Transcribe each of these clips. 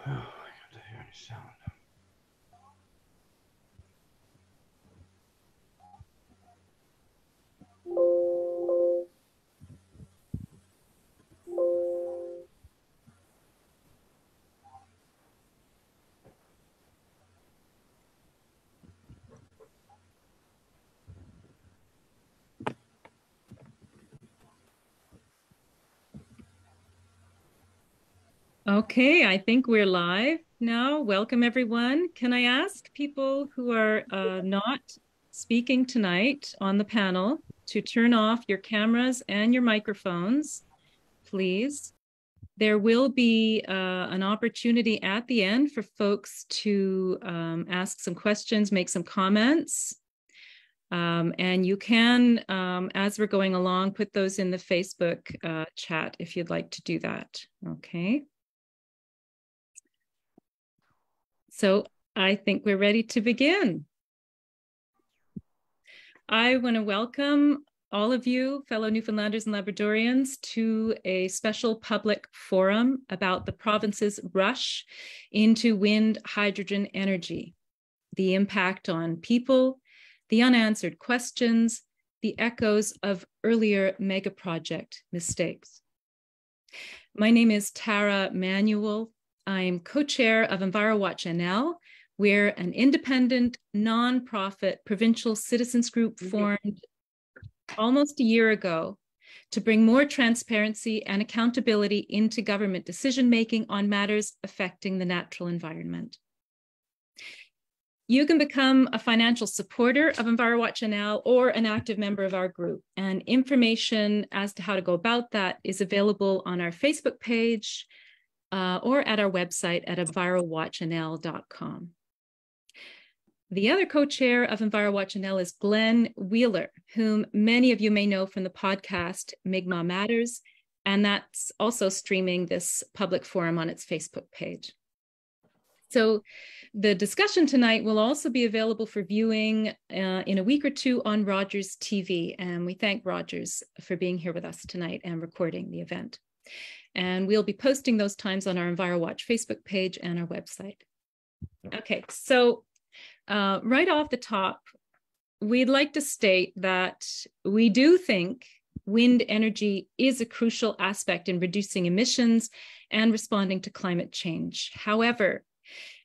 Oh, I can't hear any sound. Okay, I think we're live now. Welcome, everyone. Can I ask people who are not speaking tonight on the panel to turn off your cameras and your microphones, please? There will be an opportunity at the end for folks to ask some questions, make some comments. And you can, as we're going along, put those in the Facebook chat if you'd like to do that. Okay. So I think we're ready to begin. I want to welcome all of you, fellow Newfoundlanders and Labradorians, to a special public forum about the province's rush into wind hydrogen energy, the impact on people, the unanswered questions, the echoes of earlier mega project mistakes. My name is Tara Manuel. I'm co-chair of EnviroWatch NL. We're an independent, nonprofit provincial citizens group formed almost a year ago to bring more transparency and accountability into government decision-making on matters affecting the natural environment. You can become a financial supporter of EnviroWatch NL or an active member of our group. And information as to how to go about that is available on our Facebook page or at our website at envirowatchnl.com. The other co-chair of EnviroWatch NL is Glenn Wheeler, whom many of you may know from the podcast Mi'kmaq Matters, and that's also streaming this public forum on its Facebook page. So the discussion tonight will also be available for viewing in a week or two on Rogers TV, and we thank Rogers for being here with us tonight and recording the event. And we'll be posting those times on our EnviroWatch Facebook page and our website. Okay, so right off the top, we'd like to state that we do think wind energy is a crucial aspect in reducing emissions and responding to climate change. However,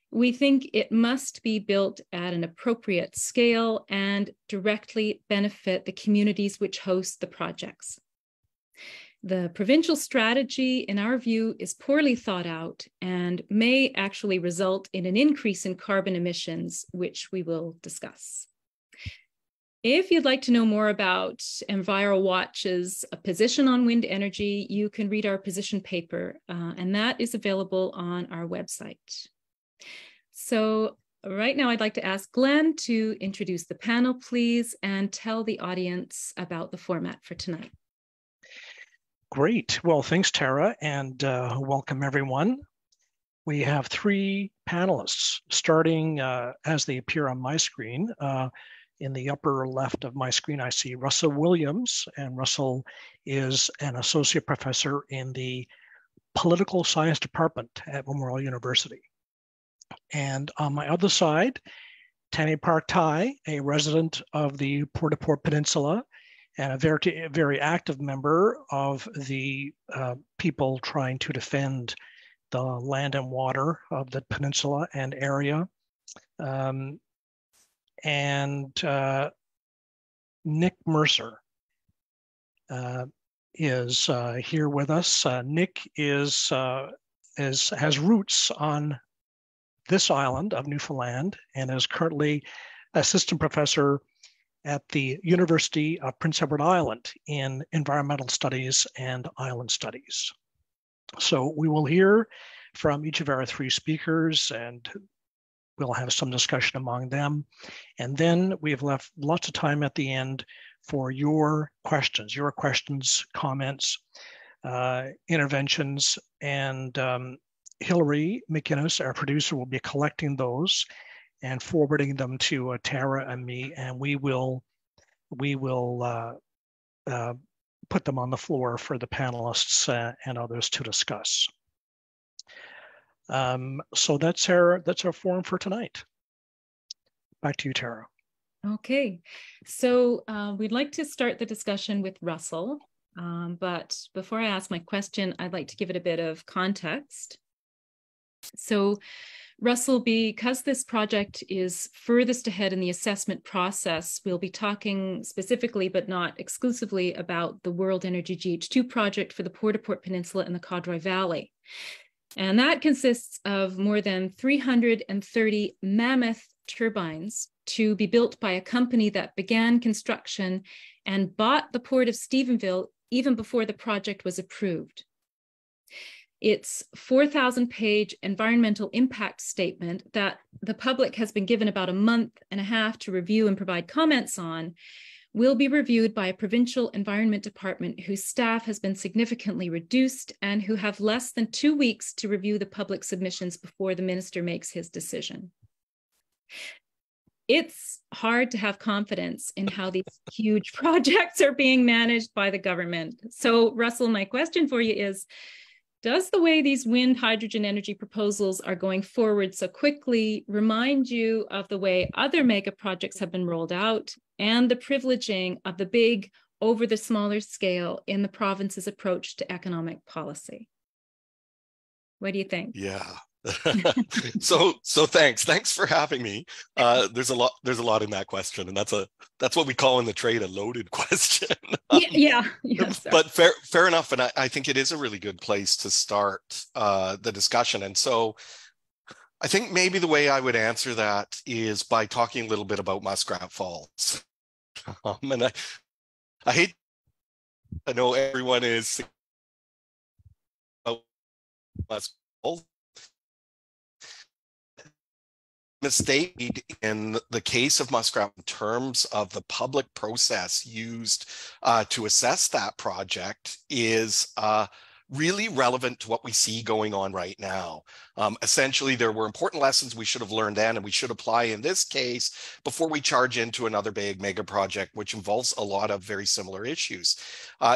we think it must be built at an appropriate scale and directly benefit the communities which host the projects. The provincial strategy, in our view, is poorly thought out and may actually result in an increase in carbon emissions, which we will discuss. If you'd like to know more about EnviroWatch's position on wind energy, you can read our position paper, and that is available on our website. So right now, I'd like to ask Glenn to introduce the panel, please, and tell the audience about the format for tonight. Great. Well, thanks, Tara, and welcome everyone. We have three panelists starting as they appear on my screen. In the upper left of my screen, I see Russell Williams, and Russell is an associate professor in the political science department at Memorial University. And on my other side, Tami Park-Tighe, a resident of the Port Au Port Peninsula, and a very active member of the people trying to defend the land and water of the peninsula and area. Nick Mercer is here with us. Nick has roots on this island of Newfoundland and is currently assistant professor at the University of Prince Edward Island in environmental studies and island studies. So we will hear from each of our three speakers, and we'll have some discussion among them. And then we have left lots of time at the end for your questions, comments, interventions, and Hillary McInnes, our producer, will be collecting those and forwarding them to Tara and me, and we will put them on the floor for the panelists and others to discuss. So that's our forum for tonight. Back to you, Tara. Okay, so we'd like to start the discussion with Russell, but before I ask my question, I'd like to give it a bit of context. So Russell, because this project is furthest ahead in the assessment process, we'll be talking specifically, but not exclusively, about the World Energy GH2 project for the Port Au Port Peninsula and the Codroy Valley. And that consists of more than 330 mammoth turbines to be built by a company that began construction and bought the Port of Stephenville even before the project was approved. Its 4,000-page environmental impact statement that the public has been given about a month and a half to review and provide comments on will be reviewed by a provincial environment department whose staff has been significantly reduced and who have less than 2 weeks to review the public submissions before the minister makes his decision. It's hard to have confidence in how these huge projects are being managed by the government. So, Russell, my question for you is, does the way these wind hydrogen energy proposals are going forward so quickly remind you of the way other mega projects have been rolled out and the privileging of the big over the smaller scale in the province's approach to economic policy? What do you think? Yeah. So thanks for having me. There's a lot in that question, and that's what we call in the trade a loaded question. Yeah. But fair enough, and I think it is a really good place to start the discussion. And so I think maybe the way I would answer that is by talking a little bit about Muskrat Falls. And I know everyone is about Muskrat Falls. Mistake in the case of Muskrat in terms of the public process used to assess that project is really relevant to what we see going on right now. Essentially, there were important lessons we should have learned then and we should apply in this case before we charge into another big mega project, which involves a lot of very similar issues.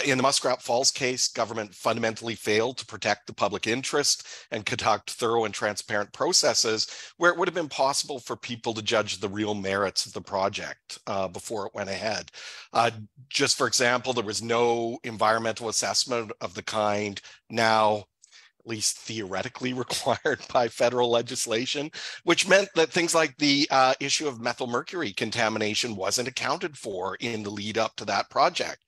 In the Muskrat Falls case, government fundamentally failed to protect the public interest and conduct thorough and transparent processes where it would have been possible for people to judge the real merits of the project before it went ahead. Just for example, there was no environmental assessment of the kind now at least theoretically required by federal legislation, which meant that things like the issue of methyl mercury contamination wasn't accounted for in the lead up to that project.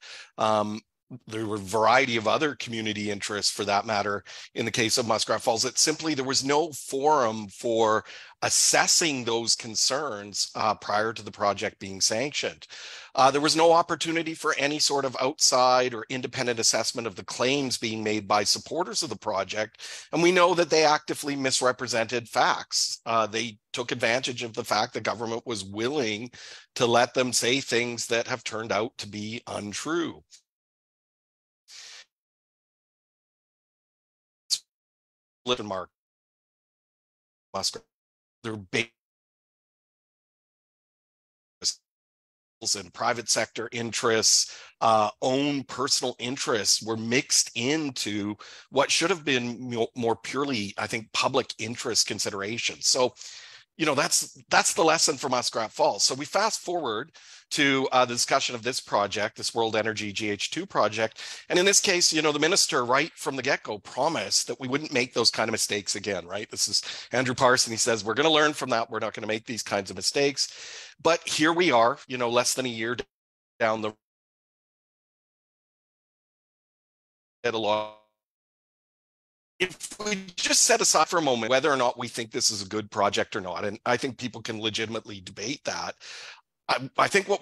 There were a variety of other community interests, for that matter, in the case of Muskrat Falls, that simply there was no forum for assessing those concerns prior to the project being sanctioned. There was no opportunity for any sort of outside or independent assessment of the claims being made by supporters of the project, and we know that they actively misrepresented facts. They took advantage of the fact the government was willing to let them say things that have turned out to be untrue. Mark Muskrat, their base and private sector interests, own personal interests were mixed into what should have been more purely, I think, public interest considerations. So, you know, that's the lesson from Muskrat Falls. So we fast forward to the discussion of this project, this World Energy GH2 project. And in this case, you know, the minister right from the get-go promised that we wouldn't make those kind of mistakes again, right? This is Andrew Parson. He says, we're going to learn from that. We're not going to make these kinds of mistakes. But here we are, you know, less than a year down the road. If we just set aside for a moment whether or not we think this is a good project or not, and I think people can legitimately debate that, I think what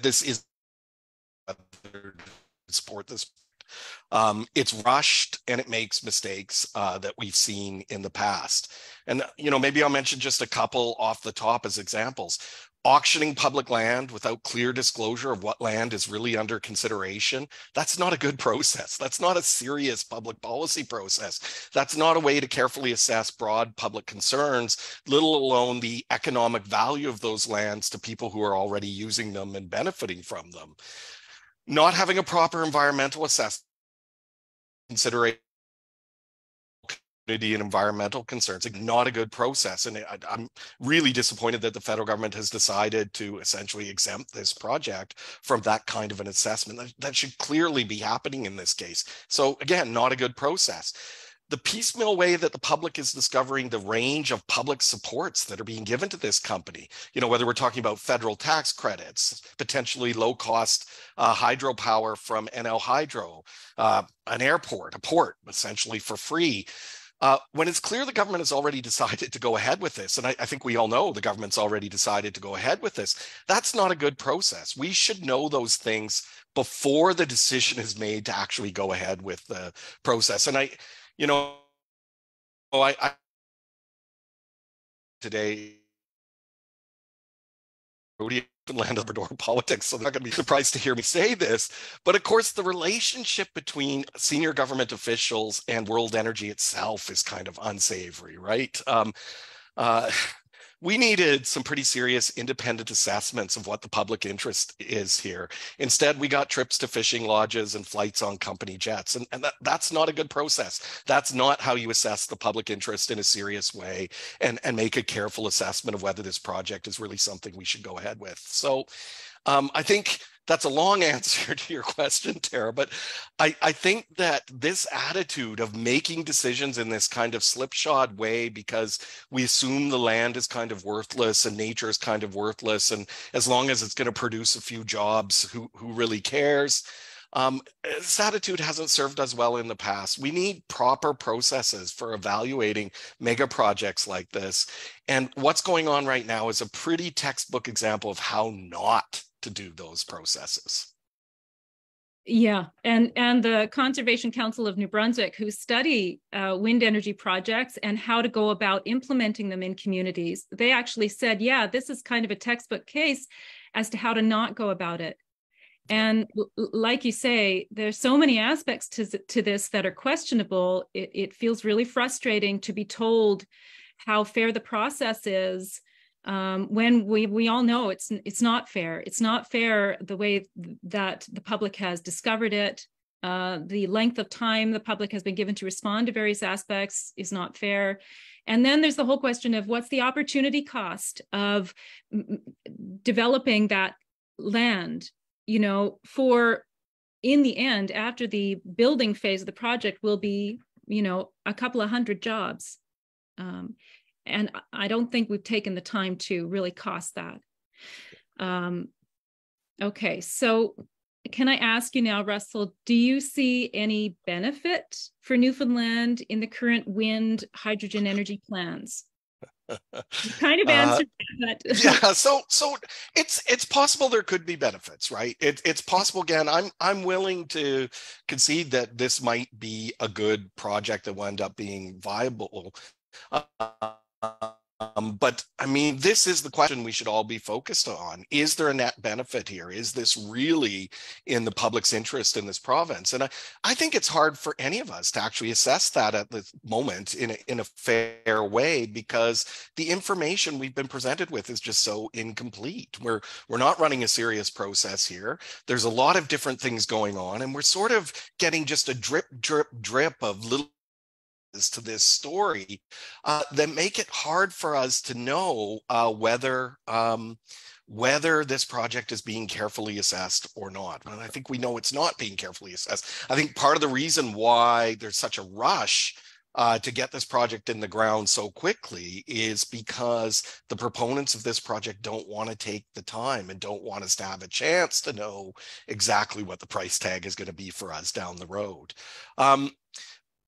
this is support this. It's rushed and it makes mistakes that we've seen in the past. And, you know, maybe I'll mention just a couple off the top as examples. Auctioning public land without clear disclosure of what land is really under consideration, that's not a good process. That's not a serious public policy process. That's not a way to carefully assess broad public concerns, let alone the economic value of those lands to people who are already using them and benefiting from them. Not having a proper environmental assessment consideration and environmental concerns. Like, not a good process. And I'm really disappointed that the federal government has decided to essentially exempt this project from that kind of an assessment. That should clearly be happening in this case. So again, not a good process. The piecemeal way that the public is discovering the range of public supports that are being given to this company, whether we're talking about federal tax credits, potentially low cost hydropower from NL Hydro, an airport, a port essentially for free. When it's clear the government has already decided to go ahead with this, and I think we all know the government's already decided to go ahead with this, that's not a good process. We should know those things before the decision is made to actually go ahead with the process. And I today land of door politics, so they're not going to be surprised to hear me say this. But of course, the relationship between senior government officials and World Energy itself is kind of unsavory, right? We needed some pretty serious independent assessments of what the public interest is here. Instead, we got trips to fishing lodges and flights on company jets. And that's not a good process. That's not how you assess the public interest in a serious way and make a careful assessment of whether this project is really something we should go ahead with. So I think that's a long answer to your question, Tara, but I think that this attitude of making decisions in this kind of slipshod way because we assume the land is kind of worthless and nature is kind of worthless, and as long as it's going to produce a few jobs, who really cares? This attitude hasn't served us well in the past. We need proper processes for evaluating mega projects like this. And what's going on right now is a pretty textbook example of how not to do those processes. Yeah, and the Conservation Council of New Brunswick, who study wind energy projects and how to go about implementing them in communities, they actually said, yeah, this is kind of a textbook case as to how to not go about it. And like you say, there's so many aspects to this that are questionable. It feels really frustrating to be told how fair the process is when we all know it's not fair. It's not fair the way that the public has discovered it. The length of time the public has been given to respond to various aspects is not fair. And then there's the whole question of what's the opportunity cost of developing that land, for in the end, after the building phase of the project will be, a couple of hundred jobs. And I don't think we've taken the time to really cost that. Okay, so can I ask you now, Russell, do you see any benefit for Newfoundland in the current wind hydrogen energy plans? You kind of answered that. Yeah, so it's possible there could be benefits, right? It's possible. Again, I'm willing to concede that this might be a good project that will end up being viable. But I mean, this is the question we should all be focused on. Is there a net benefit here? Is this really in the public's interest in this province? And I think it's hard for any of us to actually assess that at the moment in a fair way, because the information we've been presented with is just so incomplete. We're not running a serious process here. There's a lot of different things going on, and we're sort of getting just a drip, drip, drip of little to this story that make it hard for us to know whether this project is being carefully assessed or not. And I think we know it's not being carefully assessed. I think part of the reason why there's such a rush to get this project in the ground so quickly is because the proponents of this project don't want to take the time and don't want us to have a chance to know exactly what the price tag is going to be for us down the road.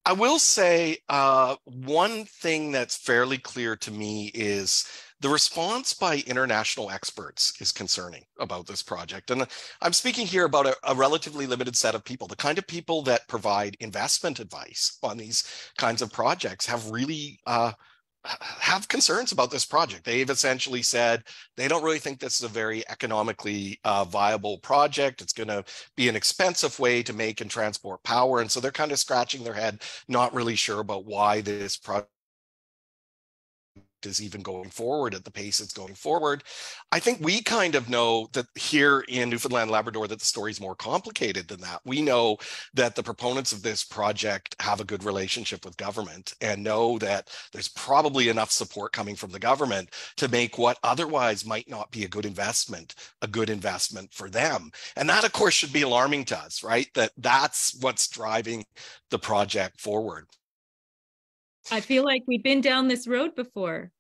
I will say one thing that's fairly clear to me is the response by international experts is concerning about this project. And I'm speaking here about a relatively limited set of people. The kind of people that provide investment advice on these kinds of projects have really have concerns about this project. They've essentially said they don't really think this is a very economically viable project. It's going to be an expensive way to make and transport power. And so they're kind of scratching their head, not really sure about why this project project is even going forward at the pace it's going forward. I think we kind of know that here in Newfoundland, Labrador, that the story is more complicated than that. We know that the proponents of this project have a good relationship with government and know that there's probably enough support coming from the government to make what otherwise might not be a good investment for them. And that, of course, should be alarming to us, right? That's what's driving the project forward. I feel like we've been down this road before.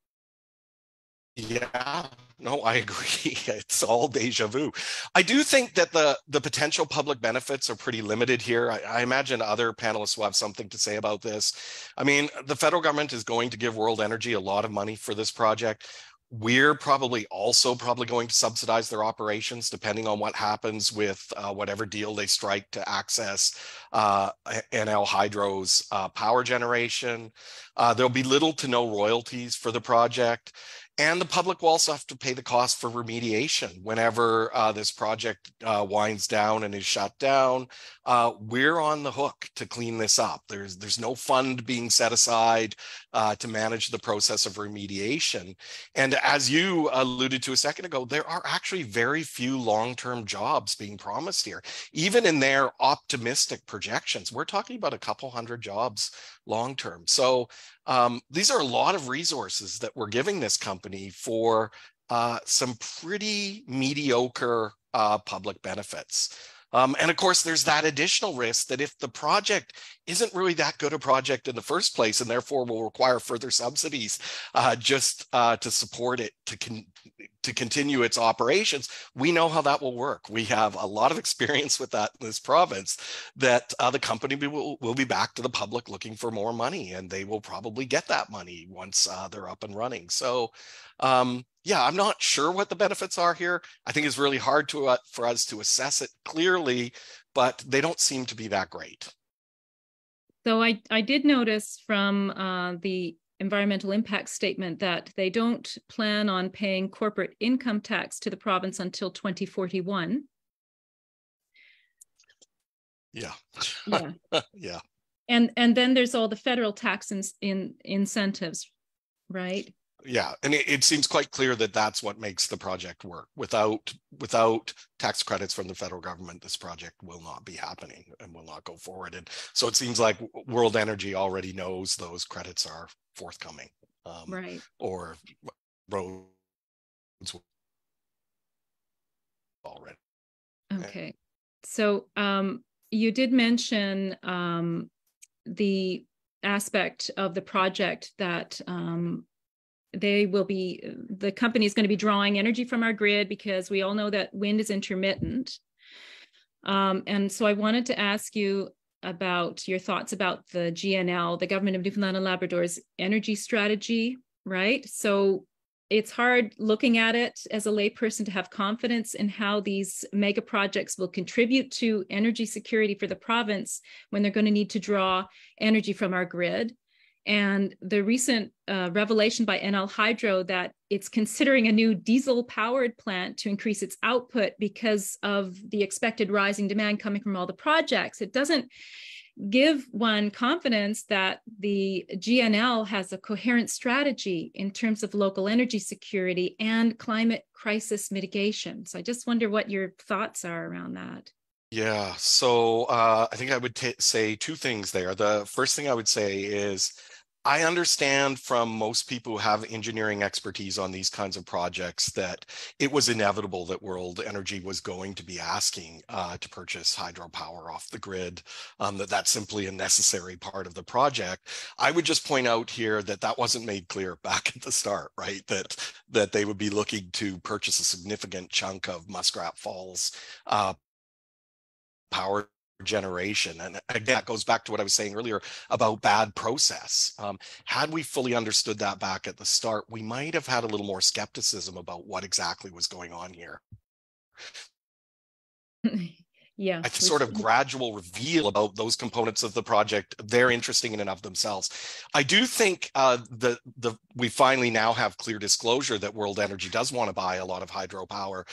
Yeah, no, I agree. It's all deja vu. I do think that the potential public benefits are pretty limited here. I imagine other panelists will have something to say about this. I mean, the federal government is going to give World Energy a lot of money for this project. We're probably going to subsidize their operations, depending on what happens with whatever deal they strike to access NL Hydro's power generation. There'll be little to no royalties for the project. And the public will also have to pay the cost for remediation whenever this project winds down and is shut down. We're on the hook to clean this up. There's no fund being set aside to manage the process of remediation. And as you alluded to a second ago, there are actually very few long-term jobs being promised here. Even in their optimistic projections, we're talking about a couple hundred jobs long-term. So these are a lot of resources that we're giving this company for some pretty mediocre public benefits. And of course, there's that additional risk that if the project isn't really that good a project in the first place, and therefore will require further subsidies just to support it to continue its operations, we know how that will work. We have a lot of experience with that in this province, that the company will be back to the public looking for more money, and they will probably get that money once they're up and running. So yeah, I'm not sure what the benefits are here. I think it's really hard for us to assess it clearly, but they don't seem to be that great. So I did notice from the environmental impact statement that they don't plan on paying corporate income tax to the province until 2041. Yeah. Yeah. Yeah. And then there's all the federal tax incentives, right? Yeah, and it seems quite clear that that's what makes the project work. Without tax credits from the federal government, this project will not be happening and will not go forward. And so it seems like World Energy already knows those credits are forthcoming, right? Or roads already. Okay, so you did mention the aspect of the project that the company is going to be drawing energy from our grid, because we all know that wind is intermittent. And so I wanted to ask you about your thoughts about the GNL, the Government of Newfoundland and Labrador's energy strategy, right? So it's hard looking at it as a layperson to have confidence in how these mega projects will contribute to energy security for the province when they're going to need to draw energy from our grid. And the recent revelation by NL Hydro that it's considering a new diesel-powered plant to increase its output because of the expected rising demand coming from all the projects. It doesn't give one confidence that the GNL has a coherent strategy in terms of local energy security and climate crisis mitigation. So I just wonder what your thoughts are around that. Yeah, so I think I would say two things there. The first thing I would say is I understand from most people who have engineering expertise on these kinds of projects that it was inevitable that World Energy was going to be asking to purchase hydropower off the grid, that's simply a necessary part of the project. I would just point out here that that wasn't made clear back at the start, right? That they would be looking to purchase a significant chunk of Muskrat Falls power generation. And again, that goes back to what I was saying earlier about bad process. Had we fully understood that back at the start, we might have had a little more skepticism about what exactly was going on here. Yeah, a sort of gradual reveal about those components of the project, they're interesting in and of themselves. I do think we finally now have clear disclosure that World Energy does want to buy a lot of hydropower.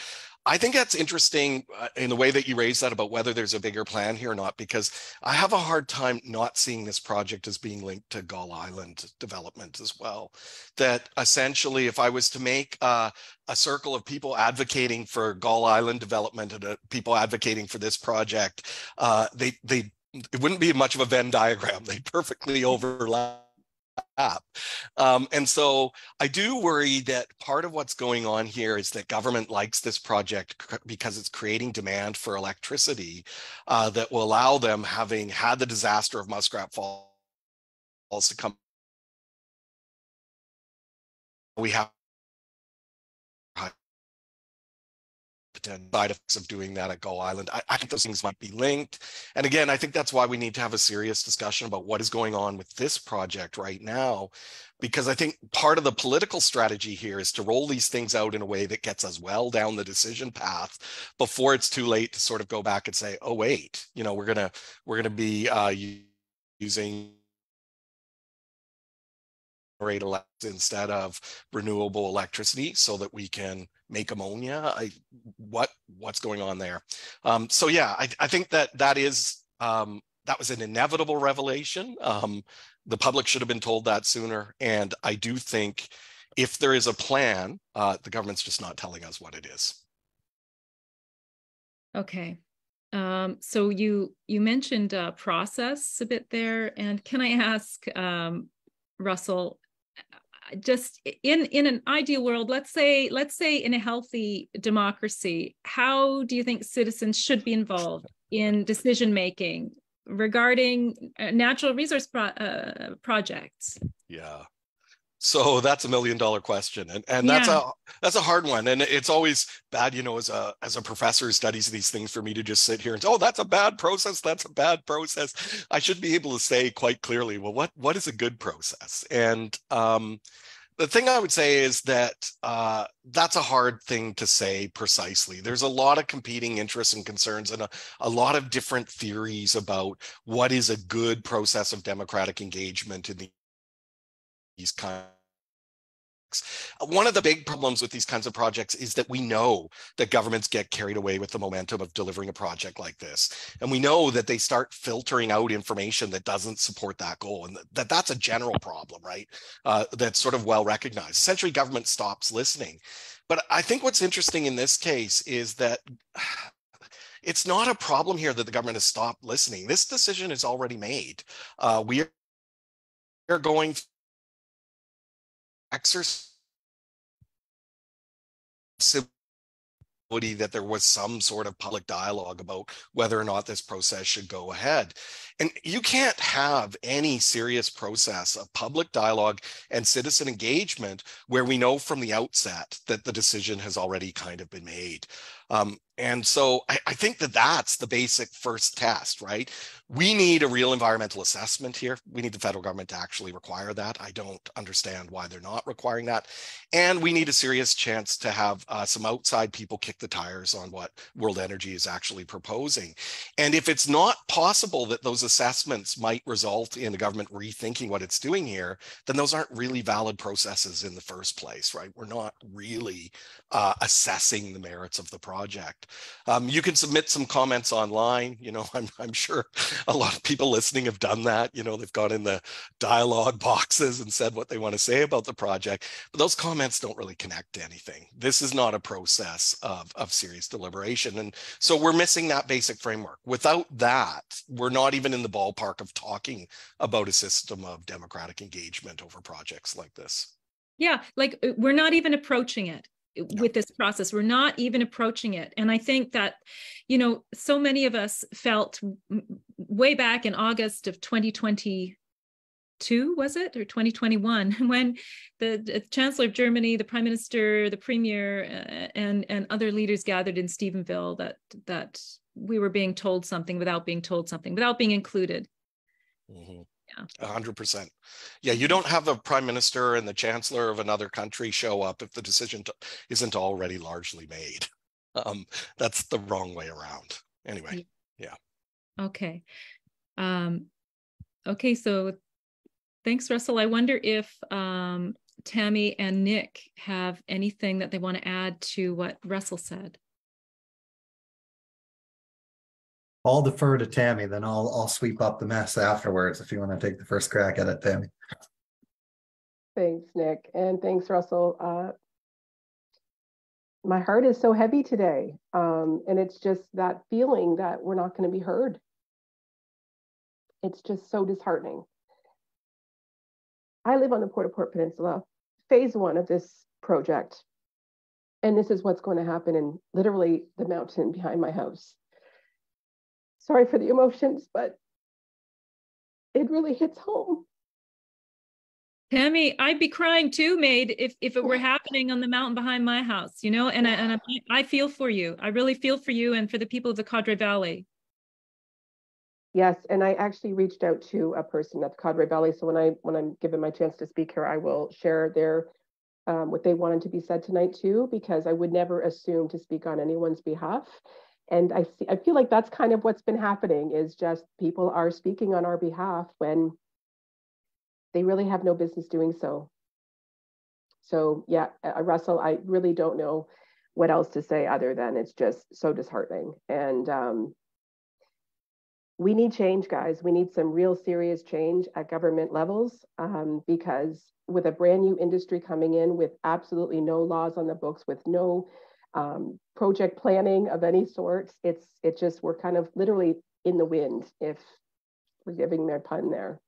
I think that's interesting in the way that you raised that about whether there's a bigger plan here or not, because I have a hard time not seeing this project as being linked to Gull Island development as well. That essentially, if I was to make a circle of people advocating for Gull Island development and people advocating for this project, it wouldn't be much of a Venn diagram. They perfectly overlap. And so I do worry that part of what's going on here is that government likes this project because it's creating demand for electricity that will allow them, having had the disaster of Muskrat Falls to come. We have side effects of doing that at Gull Island. I think those things might be linked. And again, I think that's why we need to have a serious discussion about what is going on with this project right now, because I think part of the political strategy here is to roll these things out in a way that gets us well down the decision path before it's too late to sort of go back and say, oh, wait, you know, we're gonna be using instead of renewable electricity so that we can make ammonia. What's going on there? So yeah, I think that is that was an inevitable revelation. The public should have been told that sooner, and I do think if there is a plan, the government's just not telling us what it is. Okay. So you mentioned process a bit there, and can I ask Russell, just in an ideal world, let's say in a healthy democracy, how do you think citizens should be involved in decision making regarding natural resource projects? Yeah. So that's $1 million question, and Yeah. that's a hard one, and it's always bad, you know, as a professor who studies these things, for me to just sit here and say, oh, that's a bad process. That's a bad process. I should be able to say quite clearly, well, what is a good process? And the thing I would say is that that's a hard thing to say precisely. There's a lot of competing interests and concerns, and a lot of different theories about what is a good process of democratic engagement in these kinds. One of the big problems with these kinds of projects is that we know that governments get carried away with the momentum of delivering a project like this. And we know that they start filtering out information that doesn't support that goal. And that's a general problem, right? That's sort of well recognized. Essentially, government stops listening. But I think what's interesting in this case is that it's not a problem here that the government has stopped listening. This decision is already made. We are going to exercise that there was some sort of public dialogue about whether or not this process should go ahead. And you can't have any serious process of public dialogue and citizen engagement where we know from the outset that the decision has already kind of been made. And so I think that that's the basic first test, right? We need a real environmental assessment here. We need the federal government to actually require that. I don't understand why they're not requiring that. And we need a serious chance to have some outside people kick the tires on what World Energy is actually proposing. And if it's not possible that those assessments might result in the government rethinking what it's doing here, then those aren't really valid processes in the first place, right? We're not really assessing the merits of the project. You can submit some comments online. You know, I'm sure a lot of people listening have done that. You know, they've gone in the dialogue boxes and said what they want to say about the project, but those comments don't really connect to anything. This is not a process of serious deliberation. And so we're missing that basic framework. Without that, we're not even in the ballpark of talking about a system of democratic engagement over projects like this. Yeah, like we're not even approaching it with this process. We're not even approaching it. And I think that, you know, so many of us felt way back in August of 2022, was it, or 2021, when the Chancellor of Germany, the Prime Minister, the Premier, and other leaders gathered in Stephenville, that we were being told something without being told something, without being included. Mm-hmm. 100%. Yeah, you don't have a prime minister and the chancellor of another country show up if the decision isn't already largely made. That's the wrong way around. Anyway, yeah. Okay. Okay, so thanks, Russell. I wonder if Tami and Nick have anything that they want to add to what Russell said. I'll defer to Tami, then I'll sweep up the mess afterwards if you want to take the first crack at it, Tami. Thanks, Nick, and thanks, Russell. My heart is so heavy today, and it's just that feeling that we're not going to be heard. It's just so disheartening. I live on the Port Au Port Peninsula, phase 1 of this project, and this is what's going to happen in literally the mountain behind my house. Sorry for the emotions, but it really hits home. Tami, I'd be crying too, Maid, if it were happening on the mountain behind my house, you know, and I feel for you. I really feel for you and for the people of the Codroy Valley. Yes, and I actually reached out to a person at the Codroy Valley. So when I'm given my chance to speak here, I will share their what they wanted to be said tonight too, because I would never assume to speak on anyone's behalf. And I feel like that's kind of what's been happening, is just people are speaking on our behalf when they really have no business doing so. So yeah, Russell, I really don't know what else to say other than it's just so disheartening. And we need change, guys. We need some real serious change at government levels, because with a brand new industry coming in with absolutely no laws on the books, with no project planning of any sort, it's just, we're kind of literally in the wind, if we're giving their pun there.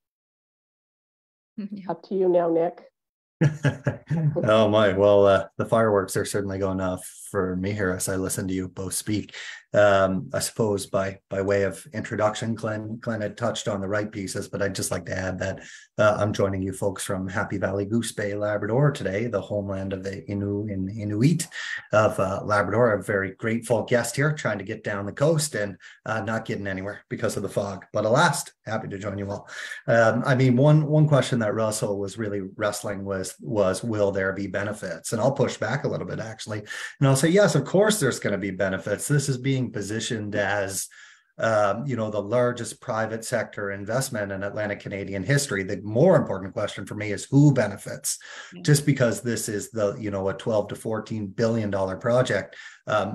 Yeah. Up to you now, Nick. Oh my, well, the fireworks are certainly going off for me here as I listen to you both speak. I suppose by way of introduction, Glenn had touched on the right pieces, but I'd just like to add that I'm joining you folks from Happy Valley Goose Bay, Labrador today, the homeland of the Inuit of Labrador. A very grateful guest here, trying to get down the coast and not getting anywhere because of the fog. But alas, happy to join you all. I mean, one question that Russell was really wrestling with was, will there be benefits? And I'll push back a little bit, actually. And I'll say, yes, of course there's going to be benefits. This is being positioned as the largest private sector investment in Atlantic Canadian history. The more important question for me is who benefits. Just because this is a $12 to $14 billion project,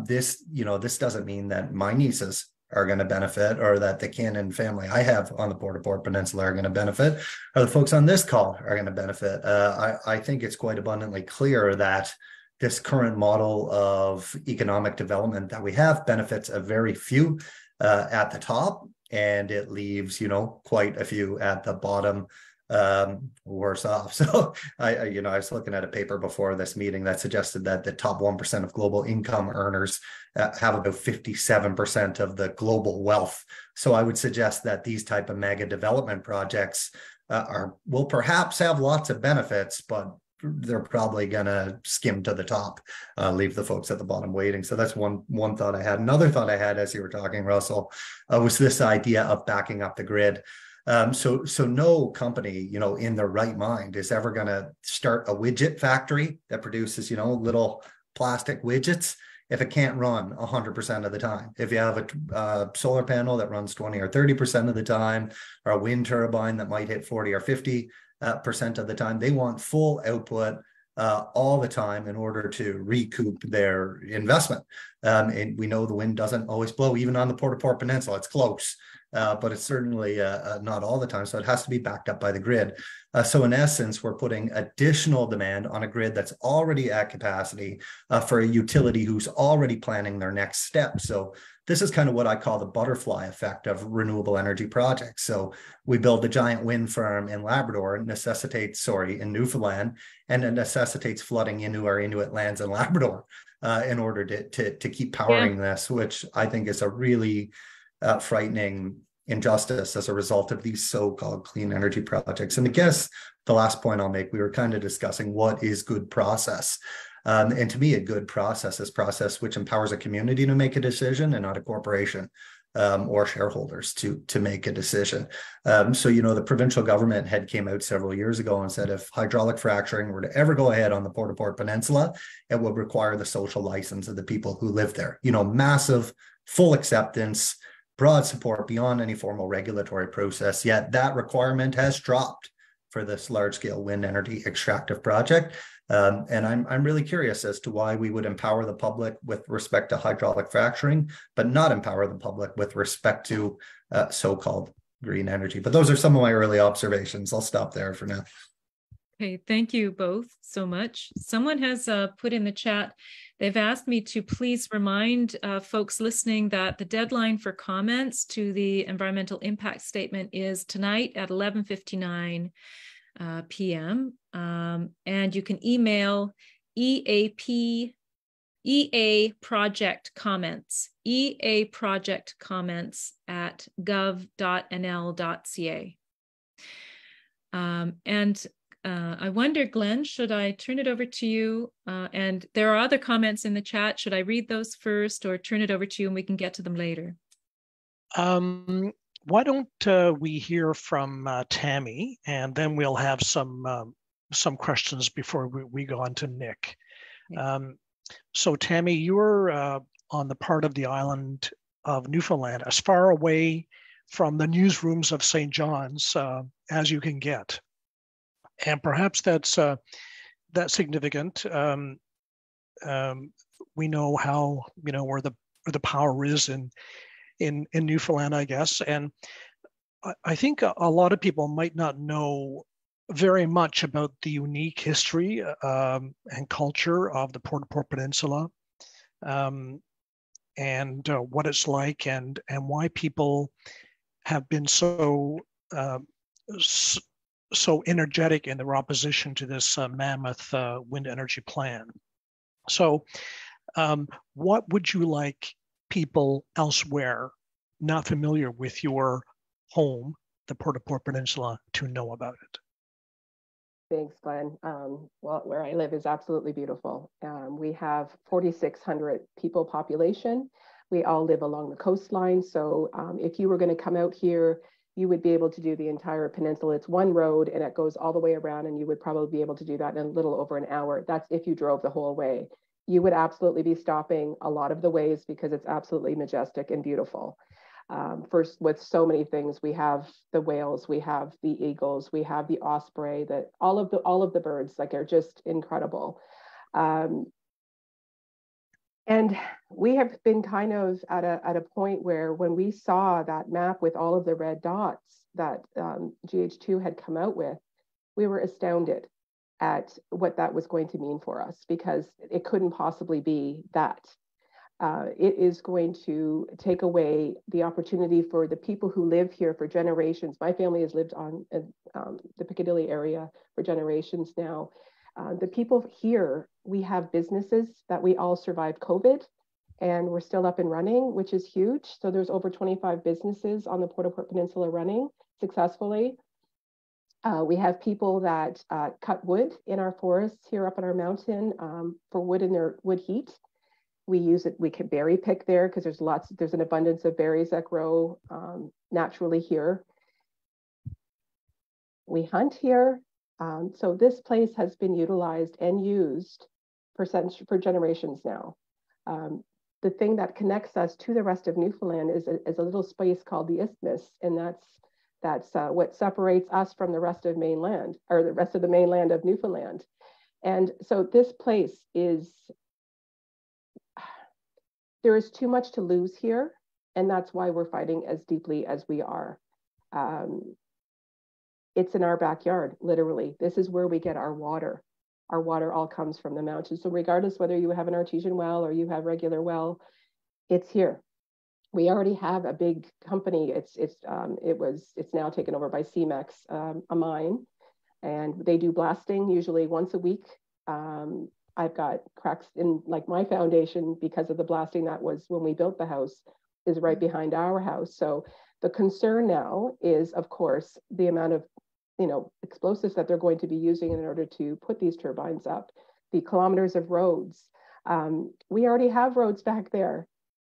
this doesn't mean that my nieces are going to benefit, or that the Cannon family I have on the Port Au Port Peninsula are going to benefit, or the folks on this call are going to benefit. I think it's quite abundantly clear that this current model of economic development that we have benefits a very few at the top, and it leaves, quite a few at the bottom worse off. So I was looking at a paper before this meeting that suggested that the top 1% of global income earners have about 57% of the global wealth. So I would suggest that these type of mega development projects will perhaps have lots of benefits, but they're probably gonna skim to the top, leave the folks at the bottom waiting. So that's one thought I had. Another thought I had as you were talking, Russell, was this idea of backing up the grid. So no company, in their right mind is ever going to start a widget factory that produces, little plastic widgets if it can't run 100% of the time. If you have a solar panel that runs 20 or 30% of the time, or a wind turbine that might hit 40 or 50% of the time, they want full output all the time in order to recoup their investment. And we know the wind doesn't always blow, even on the Port Au Port Peninsula. It's close, but it's certainly not all the time. So it has to be backed up by the grid. So in essence, we're putting additional demand on a grid that's already at capacity for a utility who's already planning their next step. So this is kind of what I call the butterfly effect of renewable energy projects. So we build a giant wind farm in Labrador, in Newfoundland, and it necessitates flooding into our Inuit lands in Labrador in order to keep powering this, which I think is a really frightening injustice as a result of these so-called clean energy projects. And I guess the last point I'll make, we were kind of discussing what is good process. And to me, a good process is process which empowers a community to make a decision and not a corporation or shareholders to make a decision. So, the provincial government had came out several years ago and said if hydraulic fracturing were to ever go ahead on the Port Au Port Peninsula, it would require the social license of the people who live there. Massive, full acceptance, broad support beyond any formal regulatory process, yet that requirement has dropped for this large-scale wind energy extractive project. And I'm really curious as to why we would empower the public with respect to hydraulic fracturing, but not empower the public with respect to so-called green energy. But those are some of my early observations. I'll stop there for now. Okay, thank you both so much. Someone has put in the chat, they've asked me to please remind folks listening that the deadline for comments to the environmental impact statement is tonight at 11:59 p.m. And you can email EA project comments at gov.nl.ca. I wonder, Glenn, should I turn it over to you? And there are other comments in the chat. Should I read those first or turn it over to you and we can get to them later? Why don't we hear from Tami, and then we'll have some questions before we go on to Nick. Yeah. So Tami, you're on the part of the island of Newfoundland, as far away from the newsrooms of St. John's as you can get. And perhaps that's significant. We know how, where the power is in Newfoundland, I guess. And I think a lot of people might not know very much about the unique history and culture of the Port Au Port Peninsula, and what it's like, and why people have been so energetic in their opposition to this mammoth wind energy plan. So what would you like people elsewhere not familiar with your home, the Port Au Port Peninsula, to know about it? Thanks, Glenn. Well, where I live is absolutely beautiful. We have 4,600 people population. We all live along the coastline. So if you were going to come out here, you would be able to do the entire peninsula. It's one road and it goes all the way around, and you would probably be able to do that in a little over an hour. That's if you drove the whole way. You would absolutely be stopping a lot of the ways because it's absolutely majestic and beautiful. First, with so many things, we have the whales, we have the eagles, we have the osprey, that all of the birds like are just incredible. And we have been kind of at a point where when we saw that map with all of the red dots that GH2 had come out with, we were astounded at what that was going to mean for us, because it couldn't possibly be that. It is going to take away the opportunity for the people who live here for generations. My family has lived on the Piccadilly area for generations now. The people here, we have businesses that we all survived COVID and we're still up and running, which is huge. So there's over 25 businesses on the Port Au Port Peninsula running successfully. We have people that cut wood in our forests here up on our mountain for wood in their wood heat. We use it, we can berry pick there because there's an abundance of berries that grow naturally here. We hunt here. So this place has been utilized and used for generations now. The thing that connects us to the rest of Newfoundland is a little space called the Isthmus, and that's what separates us from the rest of mainland, or the rest of the mainland of Newfoundland. And so this place there is too much to lose here, and that's why we're fighting as deeply as we are. It's in our backyard, literally. This is where we get our water. Our water all comes from the mountains. So regardless whether you have an artesian well or you have regular well, it's here. We already have a big company. It's now taken over by CMEX, a mine, and they do blasting usually once a week. I've got cracks in like my foundation because of the blasting that was when we built the house, is right behind our house. So the concern now is, of course, the amount of explosives that they're going to be using in order to put these turbines up, the kilometers of roads. We already have roads back there.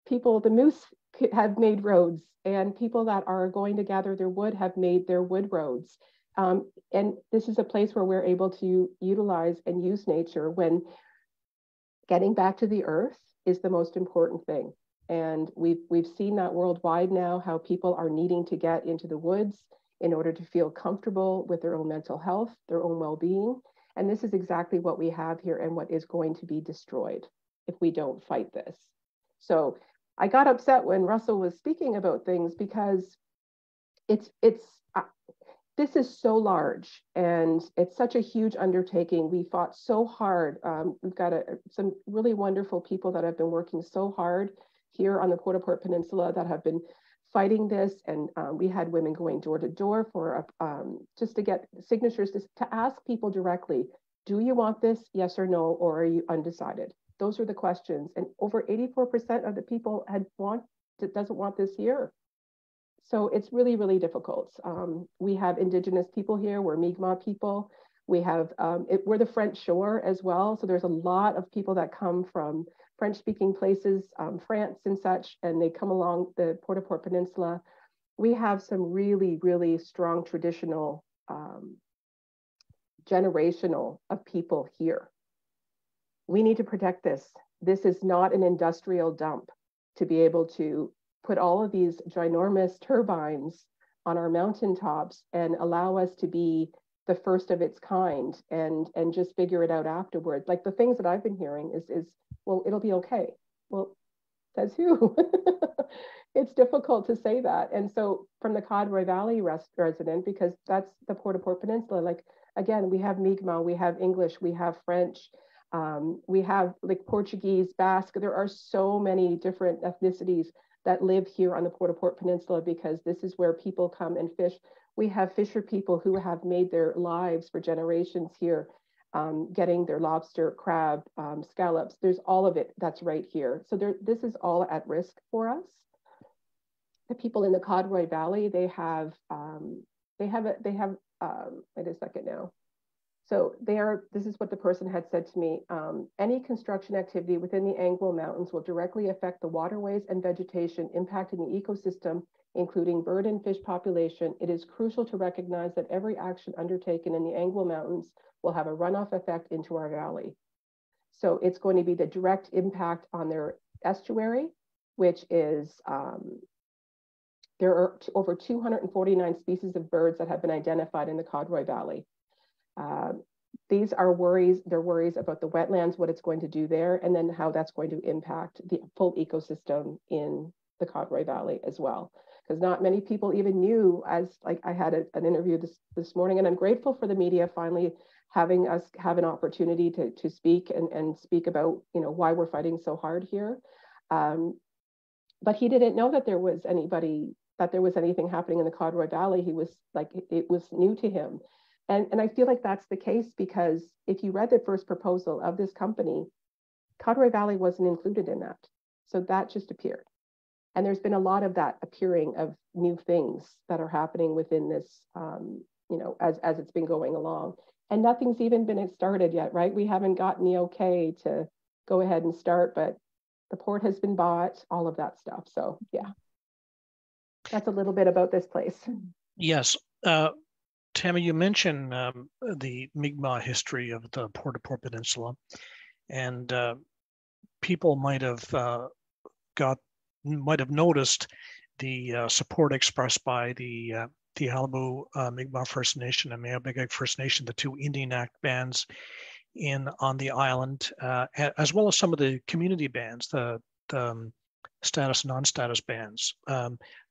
People, the moose have made roads, and people that are going to gather their wood have made their wood roads. And this is a place where we're able to utilize and use nature when getting back to the earth is the most important thing. And we've seen that worldwide now, how people are needing to get into the woods, in order to feel comfortable with their own mental health, their own well-being. And this is exactly what we have here and what is going to be destroyed if we don't fight this. So I got upset when Russell was speaking about things because this is so large and it's such a huge undertaking. We fought so hard. We've got some really wonderful people that have been working so hard here on the Port Au Port Peninsula that have been fighting this. And we had women going door to door for just to get signatures to ask people directly, do you want this, yes or no, or are you undecided? Those are the questions. And over 84% of the people doesn't want this here. So it's really, really difficult. We have Indigenous people here. We're Mi'kmaq people. We have, we're the French shore as well. So there's a lot of people that come from French-speaking places, France and such, and they come along the Port Au Port Peninsula. We have some really, really strong traditional, generational of people here. We need to protect this. This is not an industrial dump to be able to put all of these ginormous turbines on our mountaintops and allow us to be the first of its kind and just figure it out afterwards. Like the things that I've been hearing is well, it'll be okay. Well, says who? It's difficult to say that. And so from the Codroy Valley resident, because that's the Port Au Port Peninsula, like, again, we have Mi'kmaq, we have English, we have French, we have like Portuguese, Basque. There are so many different ethnicities that live here on the Port Au Port Peninsula because this is where people come and fish. We have fisher people who have made their lives for generations here, getting their lobster, crab, scallops. There's all of it that's right here. So this is all at risk for us. The people in the Codroy Valley, wait a second now. So this is what the person had said to me, any construction activity within the Anglo Mountains will directly affect the waterways and vegetation impacting the ecosystem, including bird and fish population. It is crucial to recognize that every action undertaken in the Anglo Mountains will have a runoff effect into our valley. So it's going to be the direct impact on their estuary, which is, there are over 249 species of birds that have been identified in the Codroy Valley. These are worries, they're worries about the wetlands, what it's going to do there, and then how that's going to impact the full ecosystem in the Codroy Valley as well. Because not many people even knew, as like I had an interview this morning, and I'm grateful for the media finally having us have an opportunity to speak and speak about, you know, why we're fighting so hard here. But he didn't know that there was anything happening in the Codroy Valley. He was like, it was new to him. And I feel like that's the case because if you read the first proposal of this company, Codroy Valley wasn't included in that. So that just appeared. And there's been a lot of that appearing of new things that are happening within this, you know, as it's been going along. And nothing's even been started yet, right? We haven't gotten the okay to go ahead and start, but the port has been bought, all of that stuff. So yeah, that's a little bit about this place. Yes. Tami, you mentioned the Mi'kmaq history of the Port Au Port Peninsula, and people might have noticed the support expressed by the Halibu Mi'kmaq First Nation and Mayabeeg First Nation, the two Indian Act bands on the island, as well as some of the community bands, the status and non-status bands.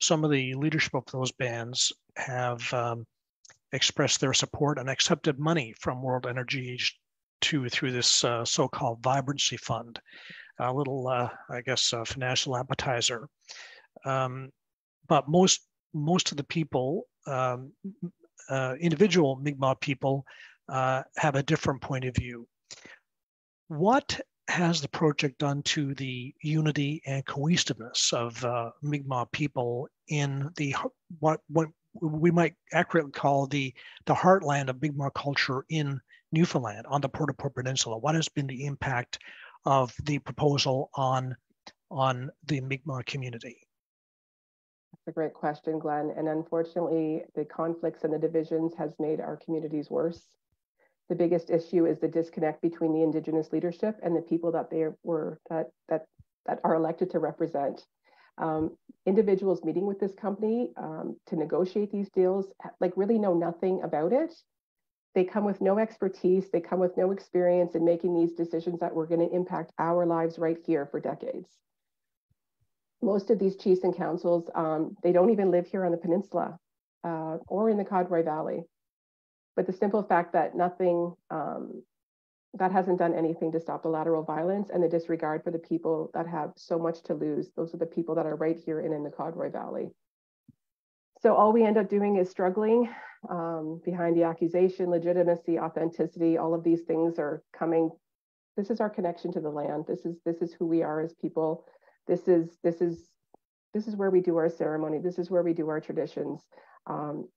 Some of the leadership of those bands have expressed their support and accepted money from World Energy through this so-called vibrancy fund, a little, I guess, financial appetizer. But most of the people, individual Mi'kmaq people, have a different point of view. What has the project done to the unity and cohesiveness of Mi'kmaq people in what we might accurately call the heartland of Mi'kmaq culture in Newfoundland on the Port Au Port Peninsula? What has been the impact of the proposal on the Mi'kmaq community? That's a great question, Glenn. And unfortunately, the conflicts and the divisions has made our communities worse. The biggest issue is the disconnect between the Indigenous leadership and the people that are elected to represent. Individuals meeting with this company to negotiate these deals, like really know nothing about it. They come with no expertise, they come with no experience in making these decisions that were going to impact our lives right here for decades. Most of these chiefs and councils, they don't even live here on the peninsula or in the Codroy Valley. But the simple fact that nothing, that hasn't done anything to stop the lateral violence and the disregard for the people that have so much to lose. Those are the people that are right here and in the Codroy Valley. So all we end up doing is struggling behind the accusation, legitimacy, authenticity. All of these things are coming. This is our connection to the land. This is who we are as people. This is where we do our ceremony. This is where we do our traditions. One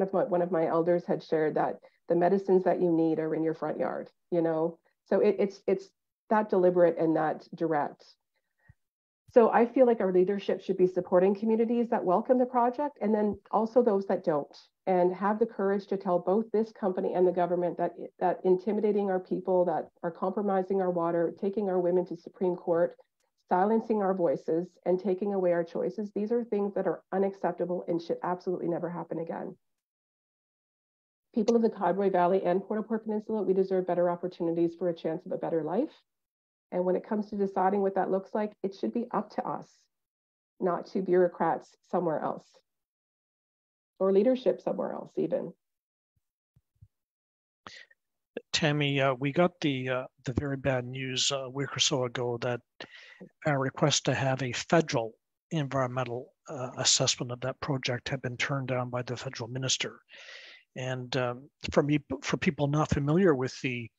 of my elders had shared that the medicines that you need are in your front yard, you know? So it's that deliberate and that direct. So I feel like our leadership should be supporting communities that welcome the project, and then also those that don't, and have the courage to tell both this company and the government that intimidating our people, that are compromising our water, taking our women to Supreme Court, silencing our voices, and taking away our choices, these are things that are unacceptable and should absolutely never happen again. People of the Codroy Valley and Port Au Port Peninsula, we deserve better opportunities for a chance of a better life. And when it comes to deciding what that looks like, it should be up to us, not to bureaucrats somewhere else, or leadership somewhere else even. Tammy, we got the very bad news a week or so ago that our request to have a federal environmental assessment of that project had been turned down by the federal minister. And for people not familiar with the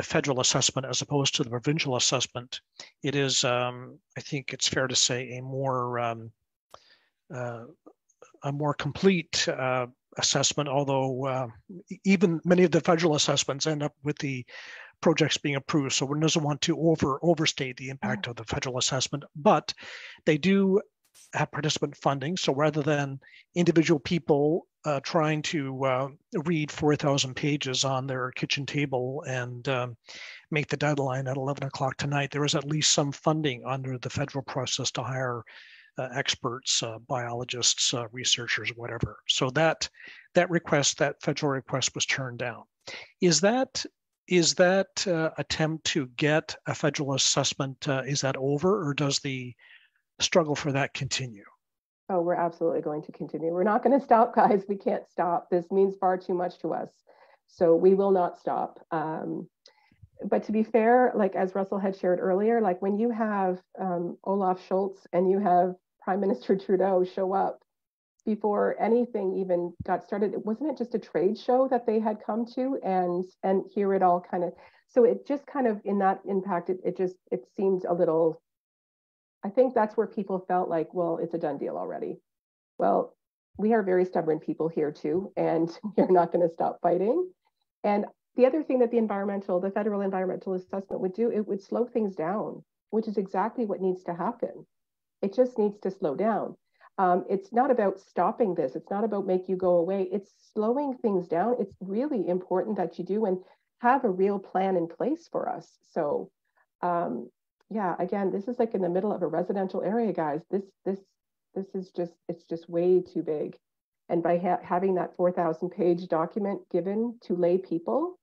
federal assessment as opposed to the provincial assessment, it is, I think it's fair to say, a more complete assessment, although even many of the federal assessments end up with the projects being approved. So one doesn't want to overstate the impact of the federal assessment, but they do have participant funding. So rather than individual people trying to read 4,000 pages on their kitchen table and make the deadline at 11 o'clock tonight, there is at least some funding under the federal process to hire experts, biologists, researchers, whatever. So that request, that federal request, was turned down. Is that attempt to get a federal assessment, is that over, or does the struggle for that continue? Oh, we're absolutely going to continue. We're not going to stop, guys. We can't stop. This means far too much to us. So we will not stop. But to be fair, like as Russell had shared earlier, like when you have Olaf Scholz and you have Prime Minister Trudeau show up before anything even got started, wasn't it just a trade show that they had come to and hear it all kind of, so it just kind of in that impact, it seemed a little, I think that's where people felt like, well, it's a done deal already. Well, we are very stubborn people here too, and we're not going to stop fighting. And the other thing that the federal environmental assessment would do, it would slow things down, which is exactly what needs to happen. It just needs to slow down. It's not about stopping this. It's not about make you go away. It's slowing things down. It's really important that you do and have a real plan in place for us. So yeah, again, this is like in the middle of a residential area, guys. This is just, it's just way too big. And by having that 4,000 page document given to lay people,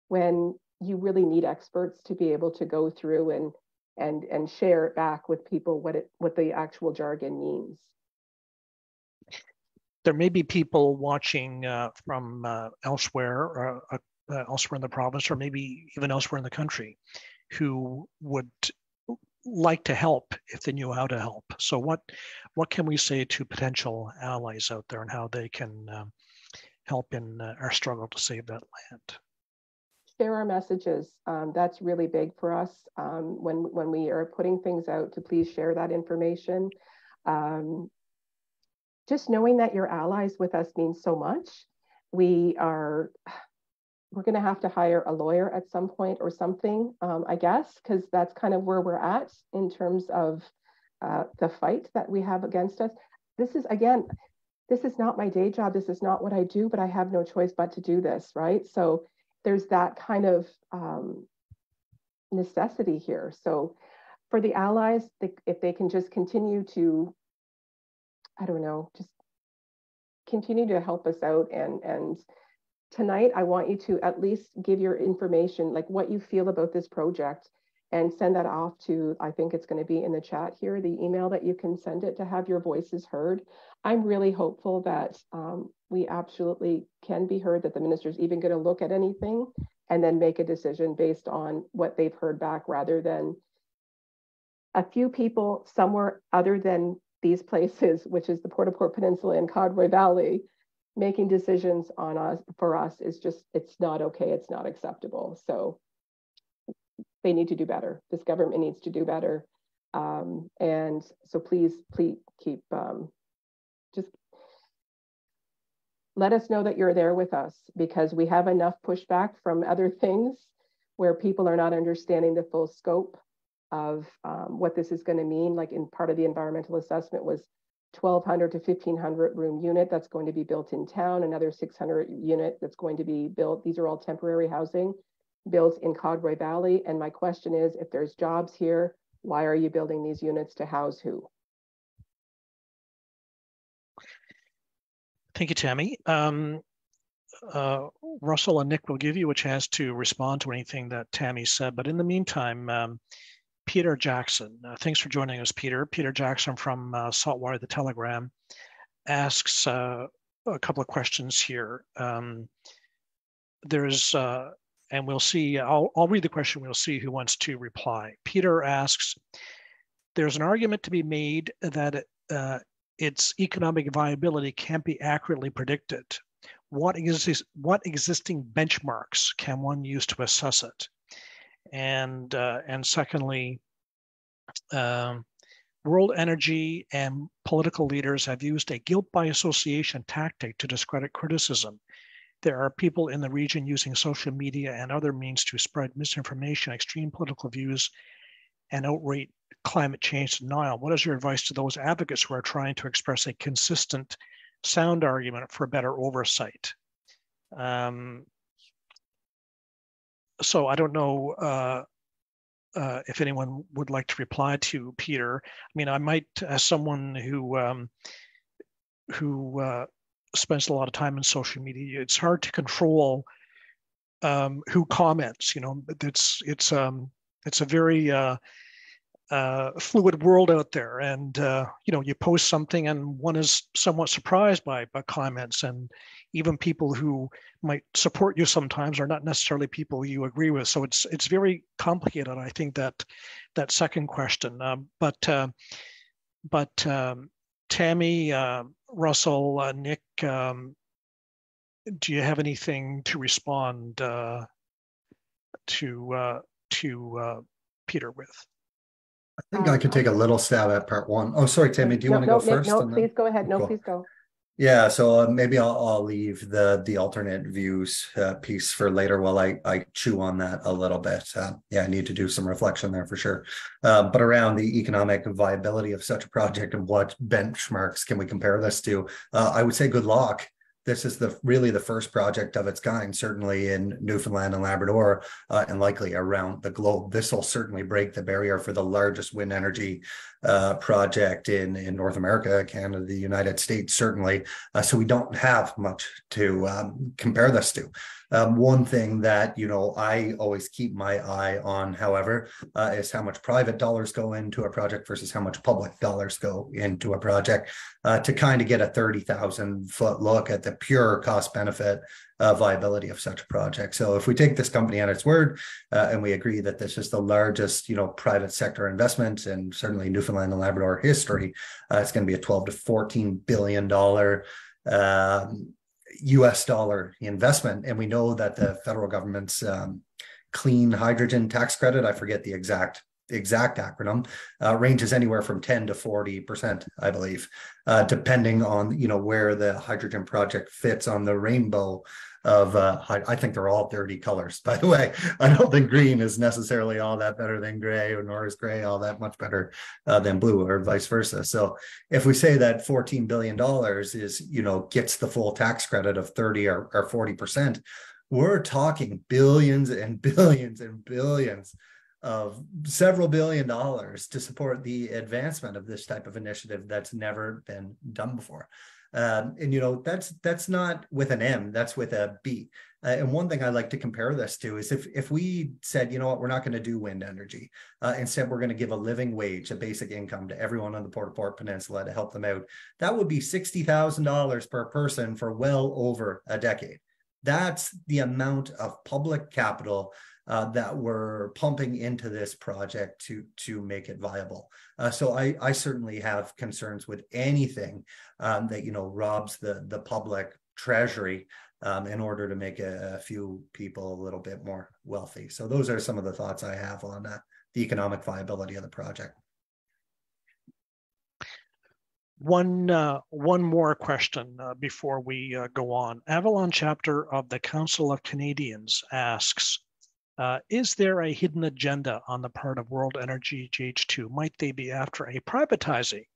when you really need experts to be able to go through and share it back with people what the actual jargon means. There may be people watching from elsewhere in the province, or maybe even elsewhere in the country, who would like to help if they knew how to help. So what can we say to potential allies out there and how they can help in our struggle to save that land? Share our messages. That's really big for us when we are putting things out, to please share that information. Just knowing that you're allies with us means so much. We're going to have to hire a lawyer at some point or something, I guess, because that's kind of where we're at in terms of the fight that we have against us. This is not my day job. This is not what I do, but I have no choice but to do this, right? So there's that kind of necessity here. So for the allies, if they can just continue to, I don't know, just continue to help us out. And tonight, I want you to at least give your information, like what you feel about this project, and send that off to, I think it's going to be in the chat here, the email that you can send it to have your voices heard. I'm really hopeful that we absolutely can be heard, that the minister's even going to look at anything and then make a decision based on what they've heard back, rather than a few people somewhere other than these places, which is the Port Au Port Peninsula and Codroy Valley, making decisions on us, for us, is just, it's not okay. It's not acceptable. So they need to do better. This government needs to do better. And so please keep, just let us know that you're there with us, because we have enough pushback from other things where people are not understanding the full scope of what this is going to mean. Like, in part of the environmental assessment was 1,200 to 1,500 room unit that's going to be built in town, another 600 unit that's going to be built. These are all temporary housing built in Codroy Valley. And my question is, if there's jobs here, why are you building these units to house who? Thank you, Tammy. Russell and Nick will give you a chance to respond to anything that Tammy said. But in the meantime, Peter Jackson, thanks for joining us, Peter. Peter Jackson from Saltwater, the Telegram, asks a couple of questions here. And we'll see, I'll read the question, we'll see who wants to reply. Peter asks, there's an argument to be made that its economic viability can't be accurately predicted. What existing benchmarks can one use to assess it? And secondly, world energy and political leaders have used a guilt by association tactic to discredit criticism. There are people in the region using social media and other means to spread misinformation, extreme political views, and outright climate change denial. What is your advice to those advocates who are trying to express a consistent, sound argument for better oversight? So I don't know if anyone would like to reply to Peter. I mean, I might, as someone who spends a lot of time in social media, it's hard to control who comments. You know, it's a very fluid world out there, and you know, you post something and one is somewhat surprised by comments, and even people who might support you sometimes are not necessarily people you agree with. So it's very complicated. I think that second question, but Tammy, Russell, Nick, do you have anything to respond to Peter with? I think I could take a little stab at part one. Oh, sorry, Tammy, do you want to go first? No, please go ahead. No, cool. Please go. Yeah, so maybe I'll leave the alternate views piece for later while I chew on that a little bit. Yeah, I need to do some reflection there for sure. But around the economic viability of such a project and what benchmarks can we compare this to, I would say good luck. This is really the first project of its kind, certainly in Newfoundland and Labrador, and likely around the globe. This will certainly break the barrier for the largest wind energy project in North America, Canada, the United States, certainly. So we don't have much to compare this to. One thing that, you know, I always keep my eye on, however, is how much private dollars go into a project versus how much public dollars go into a project, to kind of get a 30,000-foot look at the pure cost benefit viability of such a project. So if we take this company at its word, and we agree that this is the largest, you know, private sector investment in certainly Newfoundland and Labrador history, it's going to be a $12 to $14 billion US dollar investment. And we know that the federal government's clean hydrogen tax credit, I forget the exact acronym, ranges anywhere from 10 to 40%, I believe, depending on, you know, where the hydrogen project fits on the rainbow of, I think they're all dirty colors, by the way. I don't think green is necessarily all that better than gray, or nor is gray all that much better than blue, or vice versa. So if we say that $14 billion is, you know, gets the full tax credit of 30 or 40%, we're talking billions and billions and billions of several $billion to support the advancement of this type of initiative that's never been done before. And you know, that's not with an M, that's with a B. And one thing I like to compare this to is if we said, you know what, we're not going to do wind energy. Instead, we're going to give a living wage, a basic income to everyone on the Port Au Port Peninsula to help them out. That would be $60,000 per person for well over a decade. That's the amount of public capital that we're pumping into this project to make it viable. So I certainly have concerns with anything that, you know, robs the public treasury in order to make a few people a little bit more wealthy. So those are some of the thoughts I have on the economic viability of the project. One more question before we go on. Avalon chapter of the Council of Canadians asks, is there a hidden agenda on the part of World Energy GH2? Might they be after a privatizing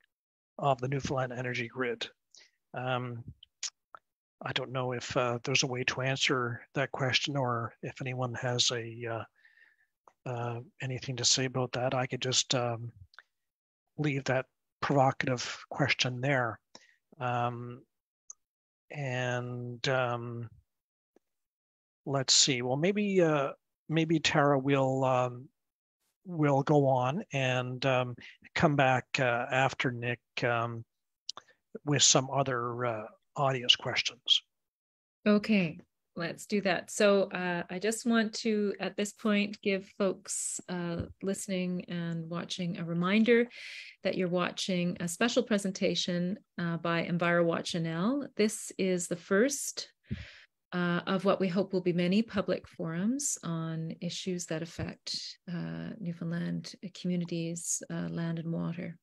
of the Newfoundland energy grid? I don't know if there's a way to answer that question, or if anyone has anything to say about that. I could just leave that provocative question there. Let's see. Well, maybe Tara will go on and come back after Nick with some other audience questions. Okay, let's do that. So I just want to, at this point, give folks listening and watching a reminder that you're watching a special presentation by EnviroWatch NL. This is the first of what we hope will be many public forums on issues that affect Newfoundland communities, land and water.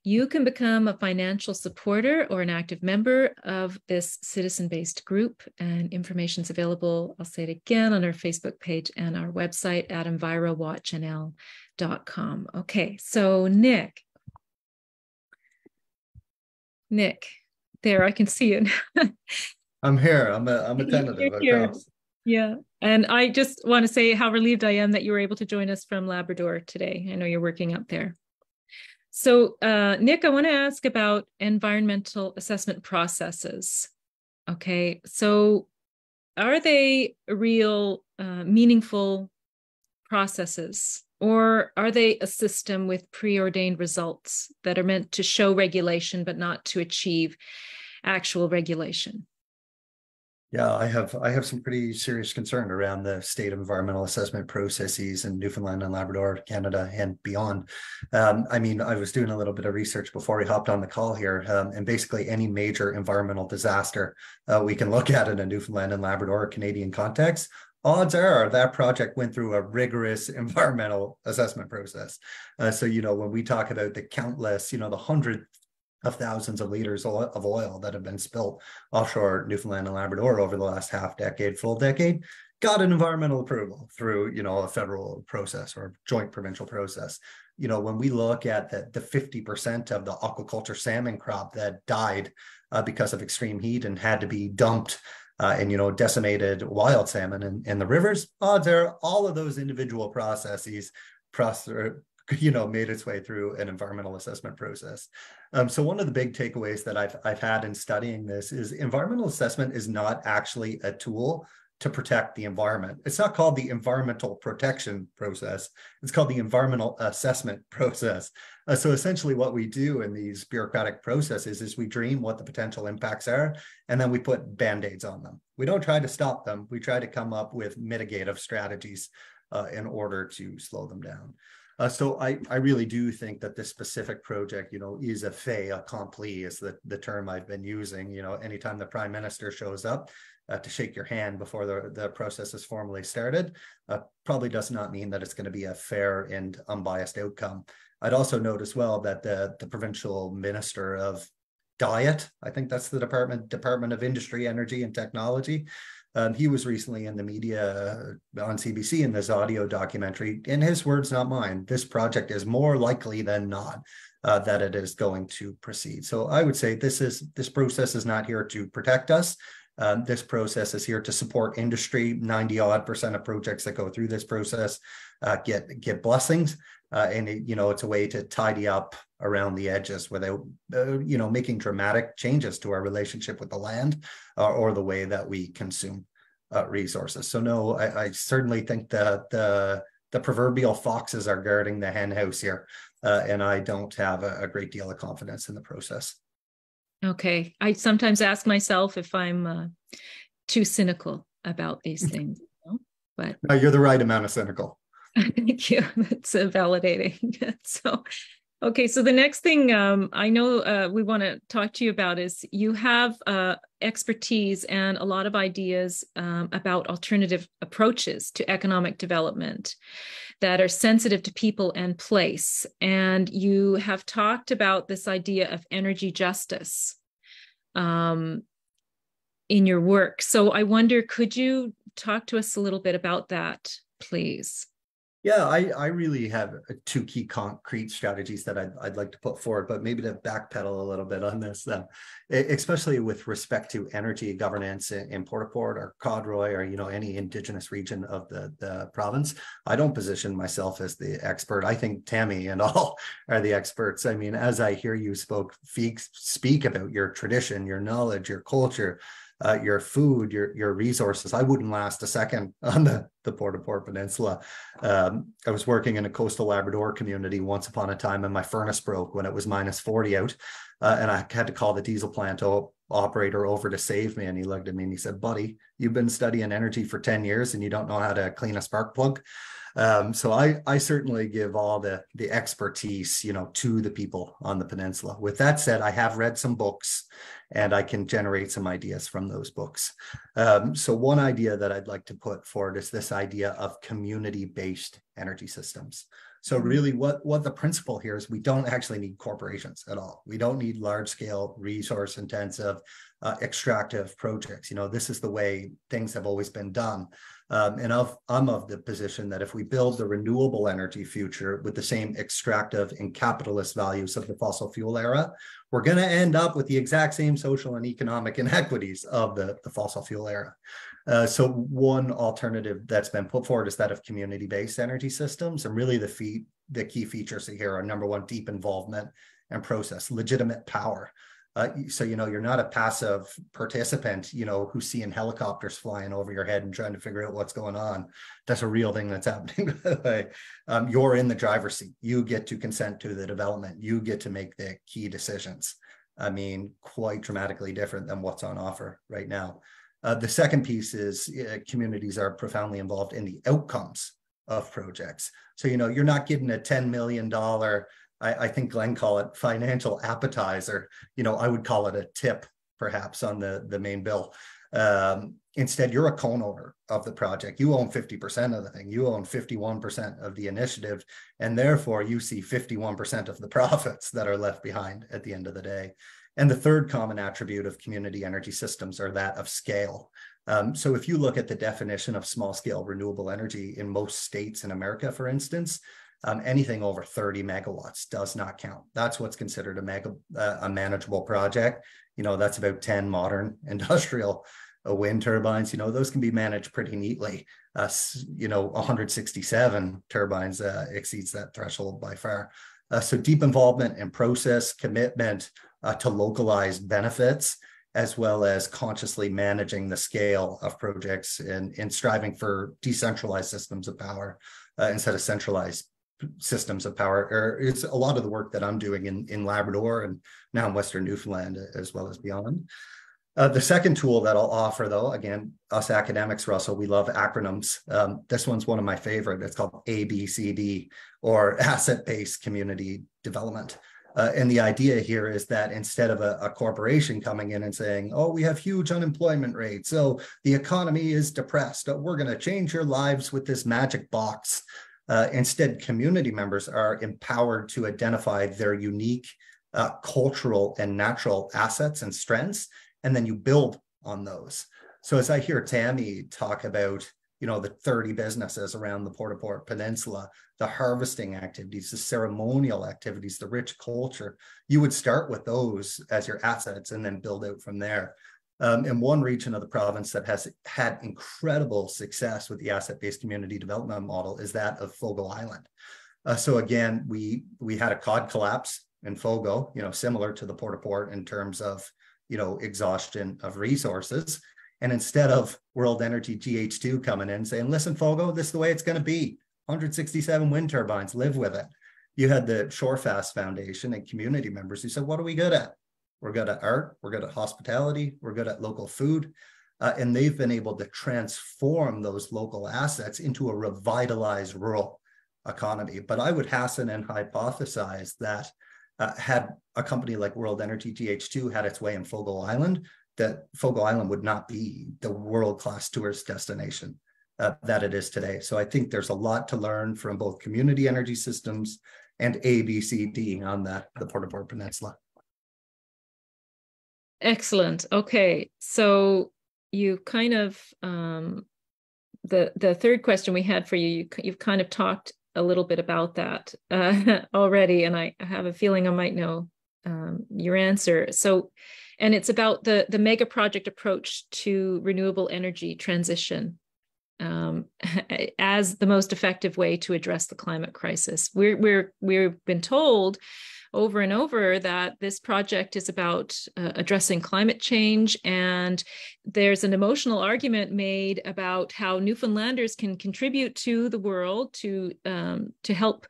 You can become a financial supporter or an active member of this citizen-based group, and information is available, I'll say it again, on our Facebook page and our website at envirowatchnl.com. Okay, so Nick, there, I can see you. I'm here. I'm attentive. I yeah, and I just want to say how relieved I am that you were able to join us from Labrador today. I know you're working up there. So, Nick, I want to ask about environmental assessment processes. Okay, so are they real, meaningful processes, or are they a system with preordained results that are meant to show regulation but not to achieve actual regulation? Yeah, I have some pretty serious concern around the state of environmental assessment processes in Newfoundland and Labrador, Canada, and beyond. I mean, I was doing a little bit of research before we hopped on the call here, and basically any major environmental disaster we can look at in a Newfoundland and Labrador Canadian context, odds are that project went through a rigorous environmental assessment process. So, you know, when we talk about the countless, you know, the hundreds of thousands of liters of oil that have been spilled offshore Newfoundland and Labrador over the last full decade, got an environmental approval through, you know, a federal process or joint provincial process. You know, when we look at the 50% of the aquaculture salmon crop that died because of extreme heat and had to be dumped and, you know, decimated wild salmon in the rivers, odds are all of those individual processes you know, made its way through an environmental assessment process. So one of the big takeaways that I've had in studying this is environmental assessment is not actually a tool to protect the environment. It's not called the environmental protection process. It's called the environmental assessment process. So essentially what we do in these bureaucratic processes is we dream what the potential impacts are, and then we put Band-Aids on them. We don't try to stop them. We try to come up with mitigative strategies in order to slow them down. So I really do think that this specific project, you know, is a fait accompli is the term I've been using. You know, anytime the Prime Minister shows up to shake your hand before the process is formally started, probably does not mean that it's going to be a fair and unbiased outcome. I'd also note as well that the provincial Minister of Diet, I think that's the Department of Industry, Energy and Technology, he was recently in the media on CBC in this audio documentary. In his words, not mine, this project is more likely than not that it is going to proceed. So I would say this process is not here to protect us. This process is here to support industry. 90% of projects that go through this process get blessings. And it's a way to tidy up around the edges without, making dramatic changes to our relationship with the land or the way that we consume resources. So no, I certainly think that the proverbial foxes are guarding the hen house here, and I don't have a great deal of confidence in the process. Okay, I sometimes ask myself if I'm too cynical about these things, but no, you're the right amount of cynical. Thank you. That's validating. So, okay. So the next thing I know we want to talk to you about is you have expertise and a lot of ideas about alternative approaches to economic development that are sensitive to people and place. And you have talked about this idea of energy justice in your work. So I wonder, could you talk to us a little bit about that, please? Yeah, I really have two key concrete strategies that I'd like to put forward, but maybe to backpedal a little bit on this, especially with respect to energy governance in Port Au Port or Codroy or any Indigenous region of the province. I don't position myself as the expert. I think Tami and all are the experts. I mean, as I hear you speak about your tradition, your knowledge, your culture, your food, your resources, I wouldn't last a second on the Port Au Port Peninsula. I was working in a coastal Labrador community once upon a time, and my furnace broke when it was -40 out, and I had to call the diesel plant operator over to save me. And he looked at me and he said, "Buddy, you've been studying energy for 10 years and you don't know how to clean a spark plug." So I certainly give all the expertise, to the people on the peninsula. With that said, I have read some books and I can generate some ideas from those books. So one idea that I'd like to put forward is this idea of community-based energy systems. So really what the principle here is, we don't actually need corporations at all. We don't need large-scale, resource-intensive, extractive projects. This is the way things have always been done. And I'm of the position that if we build the renewable energy future with the same extractive and capitalist values of the fossil fuel era, we're going to end up with the exact same social and economic inequities of the fossil fuel era. So one alternative that's been put forward is that of community-based energy systems. And really the key features here are, number one, deep involvement and process, legitimate power. So, you're not a passive participant, who's seeing helicopters flying over your head and trying to figure out what's going on. That's a real thing that's happening. You're in the driver's seat. You get to consent to the development. You get to make the key decisions. I mean, quite dramatically different than what's on offer right now. The second piece is communities are profoundly involved in the outcomes of projects. So, you're not getting a $10 million, I think Glenn call it financial appetizer. I would call it a tip, perhaps, on the main bill. Instead, you're a co-owner of the project. You own 50% of the thing. You own 51% of the initiative, and therefore you see 51% of the profits that are left behind at the end of the day. And the third common attribute of community energy systems are that of scale. So if you look at the definition of small-scale renewable energy in most states in America, for instance, anything over 30 megawatts does not count. That's what's considered a manageable project. That's about 10 modern industrial wind turbines. Those can be managed pretty neatly. 167 turbines exceeds that threshold by far. So deep involvement in process, commitment to localized benefits, as well as consciously managing the scale of projects and striving for decentralized systems of power instead of centralized systems of power. It's a lot of the work that I'm doing in Labrador and now in Western Newfoundland, as well as beyond. The second tool that I'll offer, though, again, us academics, Russell, we love acronyms. This one's one of my favorite. It's called ABCD, or asset-based community development. And the idea here is that instead of a corporation coming in and saying, "Oh, we have huge unemployment rates, so the economy is depressed, we're going to change your lives with this magic box," instead, community members are empowered to identify their unique cultural and natural assets and strengths, and then you build on those. So as I hear Tami talk about, the 30 businesses around the Port Au Port Peninsula, the harvesting activities, the ceremonial activities, the rich culture, you would start with those as your assets and then build out from there. In one region of the province that has had incredible success with the asset-based community development model is that of Fogo Island. So again, we had a cod collapse in Fogo, similar to the Port Au Port in terms of, exhaustion of resources. And instead of World Energy GH2 coming in saying, listen, Fogo, this is the way it's going to be. 167 wind turbines, live with it. You had the Shorefast Foundation and community members who said, what are we good at? We're good at art, we're good at hospitality, we're good at local food. And they've been able to transform those local assets into a revitalized rural economy. But I would hasten and hypothesize that had a company like World Energy GH2 had its way in Fogo Island, that Fogo Island would not be the world-class tourist destination that it is today. So I think there's a lot to learn from both community energy systems and ABCD on the Port Au Port Peninsula. Excellent. Okay, so you kind of the third question we had for you've kind of talked a little bit about that already, and I have a feeling I might know your answer. So, and it's about the mega project approach to renewable energy transition as the most effective way to address the climate crisis. We've been told over and over that this project is about addressing climate change, and there's an emotional argument made about how Newfoundlanders can contribute to the world to help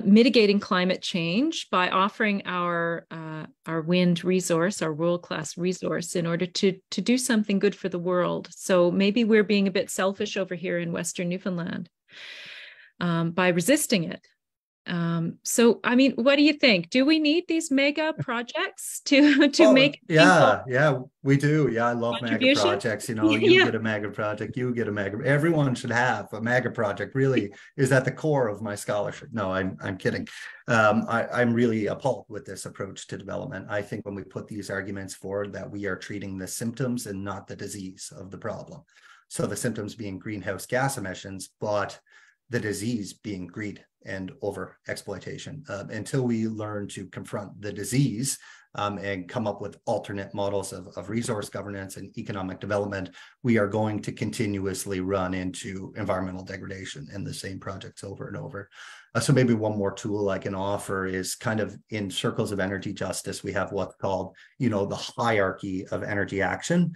mitigating climate change by offering our wind resource, our world-class resource, in order to do something good for the world. So maybe we're being a bit selfish over here in Western Newfoundland by resisting it. So, I mean, what do you think? Do we need these mega projects to make? Yeah, we do. Yeah, I love mega projects. You get a mega project, you get a mega. Everyone should have a mega project. Really is at the core of my scholarship. No, I'm kidding. I'm really appalled with this approach to development. I think when we put these arguments forward, that we are treating the symptoms and not the disease of the problem. So the symptoms being greenhouse gas emissions, but the disease being greed and over exploitation. Until we learn to confront the disease and come up with alternate models of resource governance and economic development, we are going to continuously run into environmental degradation in the same projects over and over. So maybe one more tool I can offer is kind of in circles of energy justice, we have what's called, the hierarchy of energy action.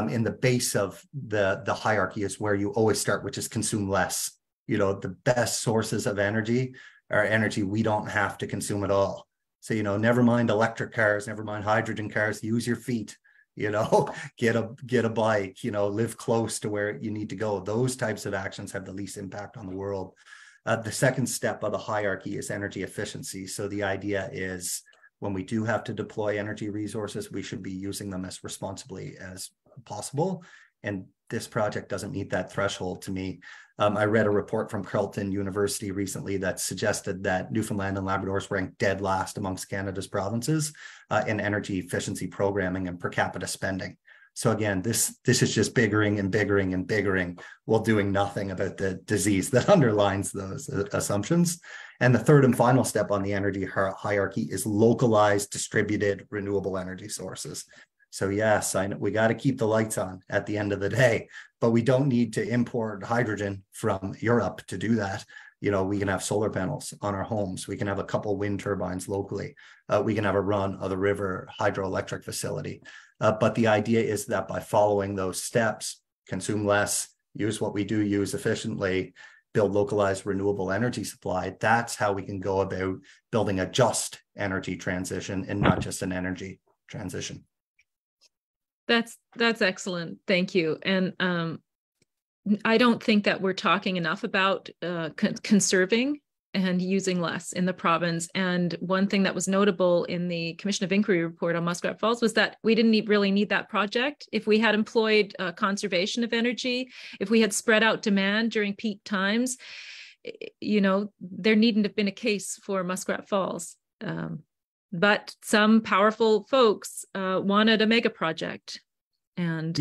In the base of the hierarchy is where you always start, which is consume less. The best sources of energy are energy we don't have to consume at all. So, never mind electric cars, never mind hydrogen cars, use your feet, get a bike, live close to where you need to go. Those types of actions have the least impact on the world. The second step of the hierarchy is energy efficiency. So the idea is when we do have to deploy energy resources, we should be using them as responsibly as possible. And this project doesn't meet that threshold to me. I read a report from Carleton University recently that suggested that Newfoundland and Labrador is ranked dead last amongst Canada's provinces in energy efficiency programming and per capita spending. So again, this is just biggering and biggering and biggering while doing nothing about the disease that underlines those assumptions. And the third and final step on the energy hierarchy is localized, distributed, renewable energy sources. So yes, I know we got to keep the lights on at the end of the day, but we don't need to import hydrogen from Europe to do that. We can have solar panels on our homes. We can have a couple wind turbines locally. We can have a run of the river hydroelectric facility. But the idea is that by following those steps, consume less, use what we do use efficiently, build localized renewable energy supply, that's how we can go about building a just energy transition and not just an energy transition. That's excellent. Thank you. And I don't think that we're talking enough about conserving and using less in the province. And one thing that was notable in the Commission of Inquiry report on Muskrat Falls was that we didn't really need that project. If we had employed conservation of energy, if we had spread out demand during peak times, there needn't have been a case for Muskrat Falls. But some powerful folks wanted a mega project. And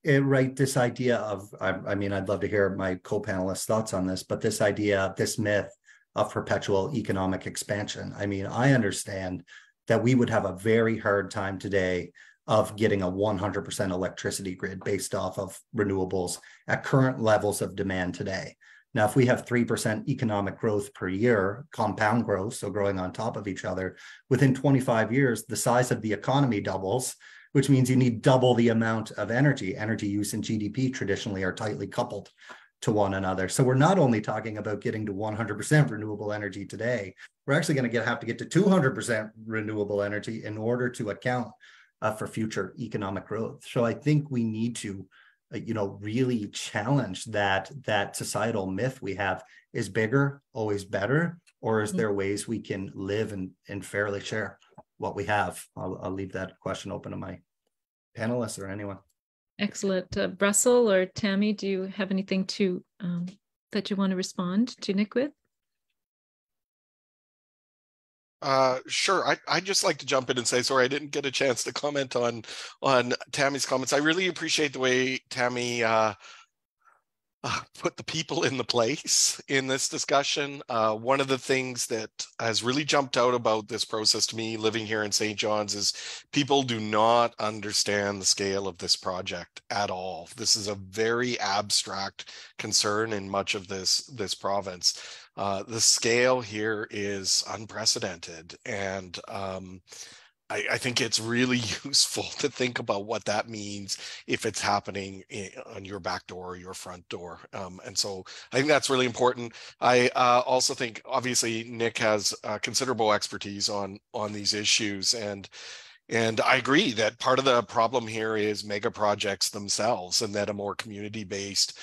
right. This idea of, I'd love to hear my co-panelists' thoughts on this, but this idea, this myth of perpetual economic expansion. I understand that we would have a very hard time today of getting a 100% electricity grid based off of renewables at current levels of demand today. Now, if we have 3% economic growth per year, compound growth, so growing on top of each other, within 25 years, the size of the economy doubles, which means you need double the amount of energy. Energy use and GDP traditionally are tightly coupled to one another. So we're not only talking about getting to 100% renewable energy today, we're actually going to have to get to 200% renewable energy in order to account for future economic growth. So I think we need to really challenge that societal myth we have: is bigger always better, or is there ways we can live and fairly share what we have? I'll leave that question open to my panelists or anyone. Excellent. Russell or Tami, do you have anything to that you want to respond to Nick with? Sure. I'd just like to jump in and say, sorry, I didn't get a chance to comment on Tami's comments. I really appreciate the way Tami put the people in the place in this discussion. One of the things that has really jumped out about this process to me, living here in St. John's, is people do not understand the scale of this project at all. This is a very abstract concern in much of this province. The scale here is unprecedented, and I think it's really useful to think about what that means if it's happening on your back door or your front door. And so I think that's really important. I also think, obviously, Nick has considerable expertise on these issues, and I agree that part of the problem here is mega projects themselves, and that a more community-based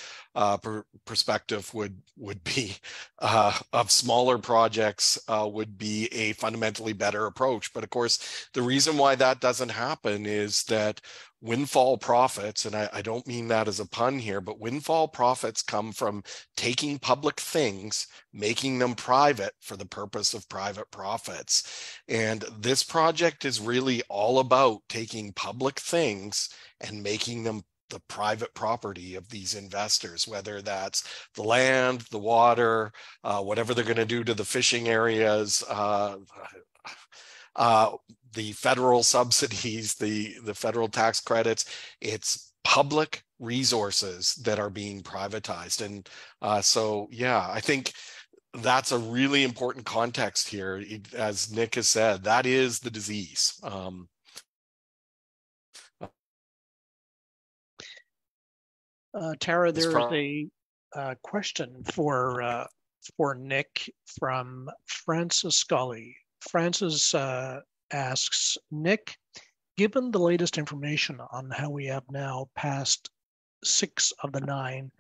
perspective would be of smaller projects would be a fundamentally better approach. But of course, the reason why that doesn't happen is that windfall profits, and I don't mean that as a pun here, but windfall profits come from taking public things, making them private for the purpose of private profits. And this project is really all about taking public things and making them the private property of these investors, whether that's the land, the water, whatever they're going to do to the fishing areas, the federal subsidies, the federal tax credits. It's public resources that are being privatized. And so, yeah, I think that's a really important context here. As Nick has said, that is the disease. Tara, there's a question for Nick from Francis Scully. Francis asks, Nick, given the latest information on how we have now passed 6 of the 9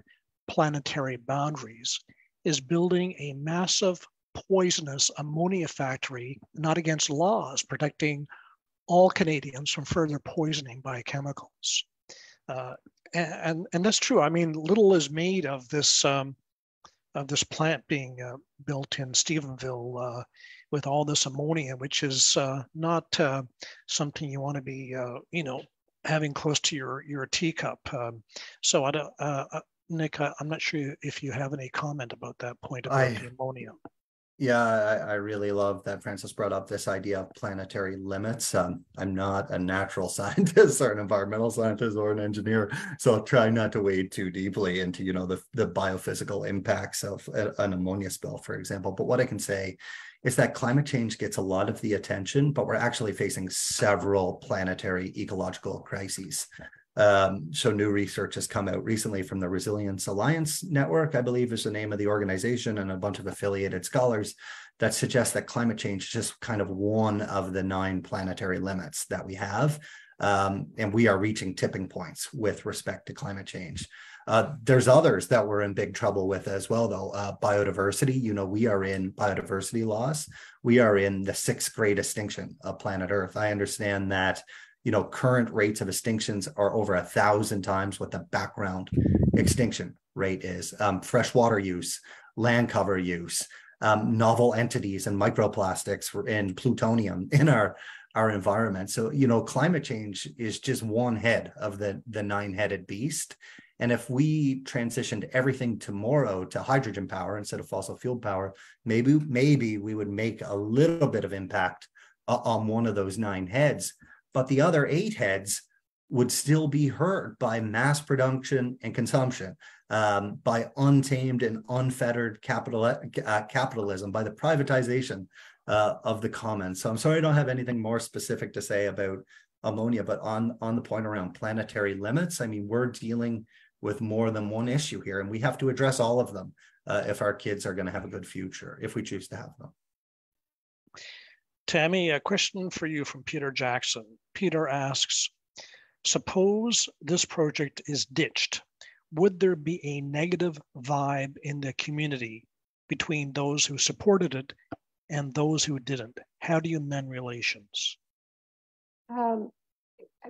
planetary boundaries, is building a massive poisonous ammonia factory not against laws protecting all Canadians from further poisoning by chemicals? And that's true. I mean, little is made of this plant being built in Stephenville with all this ammonia, which is not something you want to be, having close to your teacup. So, Nick, I'm not sure if you have any comment about that point about the ammonia. Yeah, I really love that Francis brought up this idea of planetary limits. I'm not a natural scientist or an environmental scientist or an engineer, so I'll try not to wade too deeply into, the biophysical impacts of an ammonia spill, for example. But what I can say is that climate change gets a lot of the attention, but we're actually facing several planetary ecological crises. So new research has come out recently from the Resilience Alliance Network, I believe is the name of the organization, and a bunch of affiliated scholars that suggest that climate change is just kind of one of the 9 planetary limits that we have. And we are reaching tipping points with respect to climate change. There's others that we're in big trouble with as well, though. Biodiversity, we are in biodiversity loss. We are in the 6th great extinction of planet Earth. I understand that current rates of extinctions are over 1,000 times what the background extinction rate is. Freshwater use, land cover use, novel entities and microplastics and plutonium in our environment. So, climate change is just one head of the 9-headed beast. And if we transitioned everything tomorrow to hydrogen power instead of fossil fuel power, maybe we would make a little bit of impact on one of those 9 heads. but the other 8 heads would still be hurt by mass production and consumption, by untamed and unfettered capitalism, by the privatization of the commons. So I'm sorry I don't have anything more specific to say about ammonia, but on the point around planetary limits, I mean, we're dealing with more than one issue here, and we have to address all of them if our kids are going to have a good future, if we choose to have them. Tami, a question for you from Peter Jackson. Peter asks, suppose this project is ditched. Would there be a negative vibe in the community between those who supported it and those who didn't? How do you mend relations?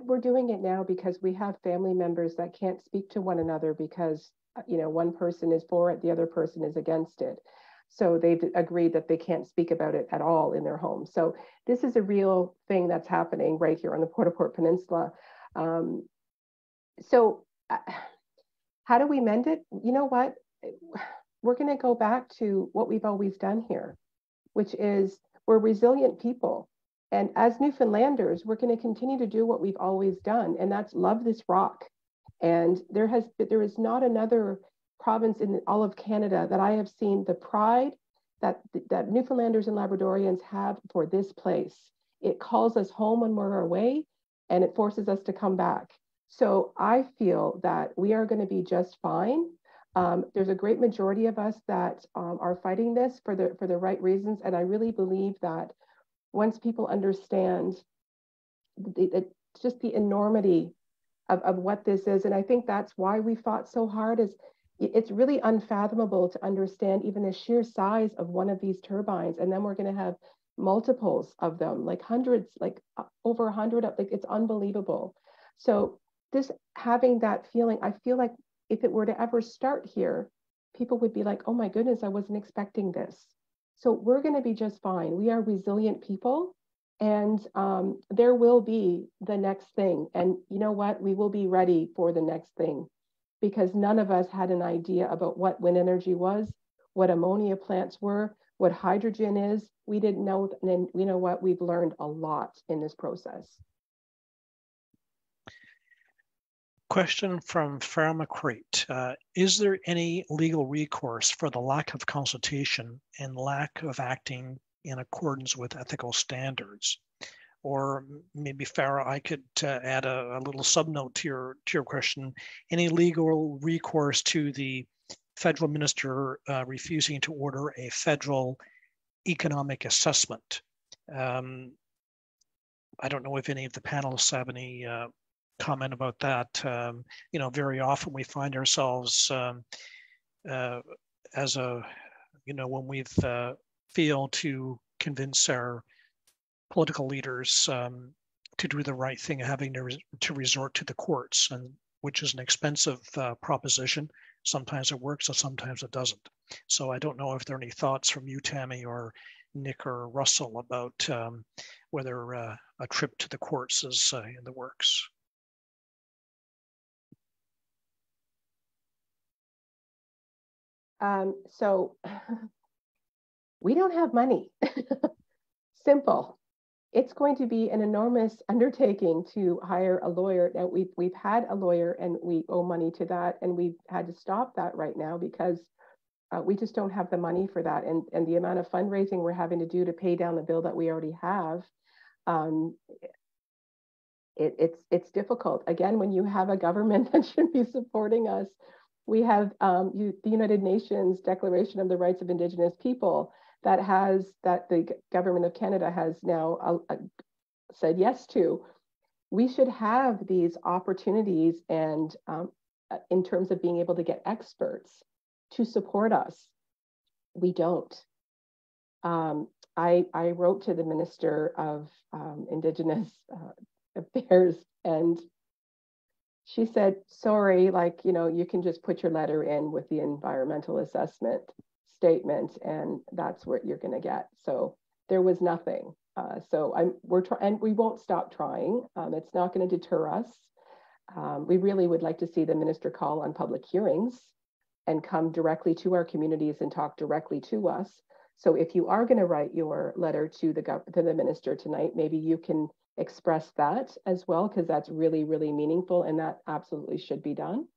We're doing it now because we have family members that can't speak to one another because, you know, one person is for it, the other person is against it. So they've agreed that they can't speak about it at all in their home. So this is a real thing that's happening right here on the Port Au Port Peninsula. So how do we mend it? You know what? We're going to go back to what we've always done here, which is we're resilient people. And as Newfoundlanders, we're going to continue to do what we've always done, and that's love this rock. And there is not another province in all of Canada that I have seen the pride that Newfoundlanders and Labradorians have for this place. It calls us home when we're away, and it forces us to come back. So I feel that we are going to be just fine. There's a great majority of us that are fighting this for the right reasons, and I really believe that once people understand just the enormity of what this is, and I think that's why we fought so hard, is it's really unfathomable to understand even the sheer size of one of these turbines, and then we're going to have multiples of them, like hundreds, like over 100, like it's unbelievable. So this having that feeling, I feel like if it were to ever start here, people would be like, oh my goodness, I wasn't expecting this. So we're going to be just fine. We are resilient people, and there will be the next thing. And you know what? We will be ready for the next thing, because none of us had an idea about what wind energy was, what ammonia plants were, what hydrogen is. We didn't know. And you know what? We've learned a lot in this process. Question from Pharmacrate. Is there any legal recourse for the lack of consultation and lack of acting in accordance with ethical standards? Or maybe Farah, I could add a little subnote to your question. Any legal recourse to the federal minister refusing to order a federal economic assessment? I don't know if any of the panelists have any comment about that. You know, very often we find ourselves as a, you know, when we've failed to convince our political leaders to do the right thing, having to resort to the courts, and which is an expensive proposition. Sometimes it works, and sometimes it doesn't. So I don't know if there are any thoughts from you, Tami, or Nick or Russell about whether a trip to the courts is in the works. So we don't have money. Simple. It's going to be an enormous undertaking to hire a lawyer. Now we've had a lawyer and we owe money to that, and we've had to stop that right now because we just don't have the money for that. And the amount of fundraising we're having to do to pay down the bill that we already have, it's difficult. Again, when you have a government that should be supporting us, we have the United Nations Declaration of the Rights of Indigenous People that the government of Canada has now said yes to. We should have these opportunities, and in terms of being able to get experts to support us, we don't. I wrote to the Minister of Indigenous Affairs, and she said, sorry, like, you know, you can just put your letter in with the environmental assessment statement, and that's what you're going to get. So there was nothing. We're trying, and we won't stop trying. It's not going to deter us. We really would like to see the minister call on public hearings and come directly to our communities and talk directly to us. So if you are going to write your letter to the minister tonight, maybe you can express that as well, because that's really, really meaningful and that absolutely should be done.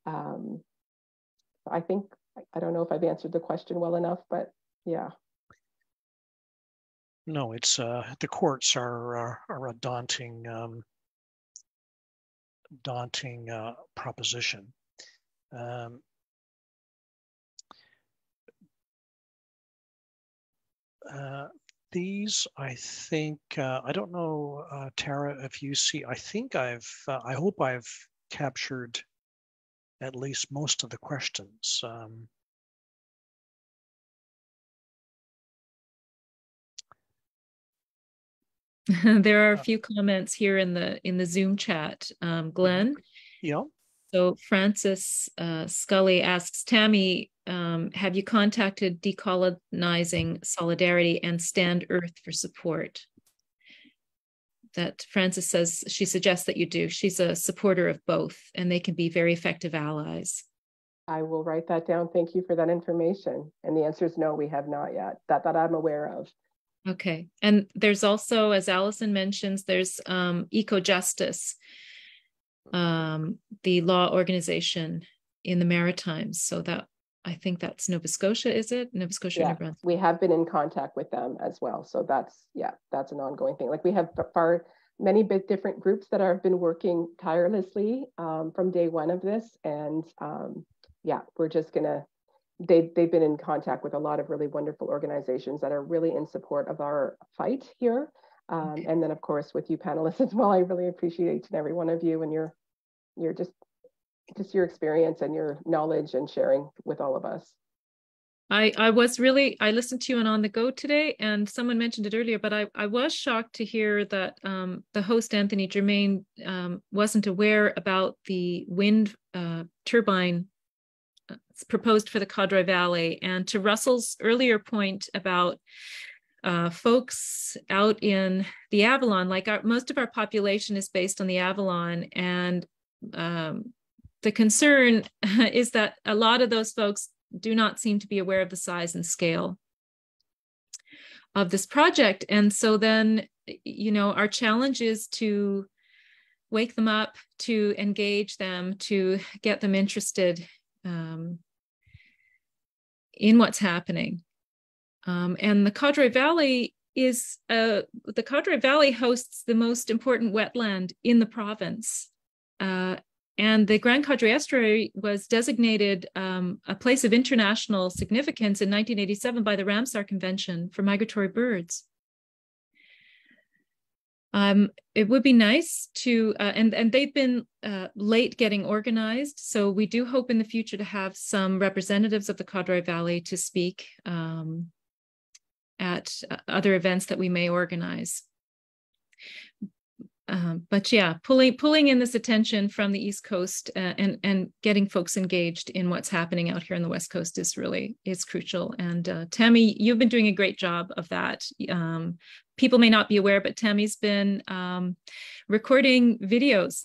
I think, I don't know if I've answered the question well enough, but yeah. No, it's the courts are a daunting proposition. These, I think, I don't know, Tara, if you see, I think I hope I've captured at least most of the questions. There are a few comments here in the Zoom chat, Glenn. Yeah. So Francis Scully asks, Tami, have you contacted Decolonizing Solidarity and Stand Earth for support? That Francis says she suggests that you do. She's a supporter of both, and they can be very effective allies. I will write that down. Thank you for that information. And the answer is no, we have not yet, that I'm aware of. Okay. And there's also, as Allison mentions, there's Eco-Justice, the law organization in the Maritimes. So that, I think that's Nova Scotia, is it? Nova Scotia, yeah, New Brunswick. We have been in contact with them as well. So that's, yeah, that's an ongoing thing. Like we have many different groups that have been working tirelessly from day one of this. And yeah, we're just gonna, they've been in contact with a lot of really wonderful organizations that are really in support of our fight here. Okay. And then of course with you panelists as well, I really appreciate each and every one of you and your just your experience and your knowledge and sharing with all of us. I listened to you on the go today, and someone mentioned it earlier, but I was shocked to hear that the host, Anthony Germain, wasn't aware about the wind turbine proposed for the Codroy Valley. And to Russell's earlier point about folks out in the Avalon, like most of our population is based on the Avalon, and the concern is that a lot of those folks do not seem to be aware of the size and scale of this project. And so then, you know, our challenge is to wake them up, to engage them, to get them interested in what's happening. And the Codroy Valley hosts the most important wetland in the province. And the Grand Codroy Estuary was designated a place of international significance in 1987 by the Ramsar Convention for Migratory Birds. It would be nice to, and they've been late getting organized. So we do hope in the future to have some representatives of the Codroy Valley to speak at other events that we may organize. But yeah, pulling in this attention from the East Coast and getting folks engaged in what's happening out here on the West Coast is crucial. And Tami, you've been doing a great job of that. People may not be aware, but Tami's been recording videos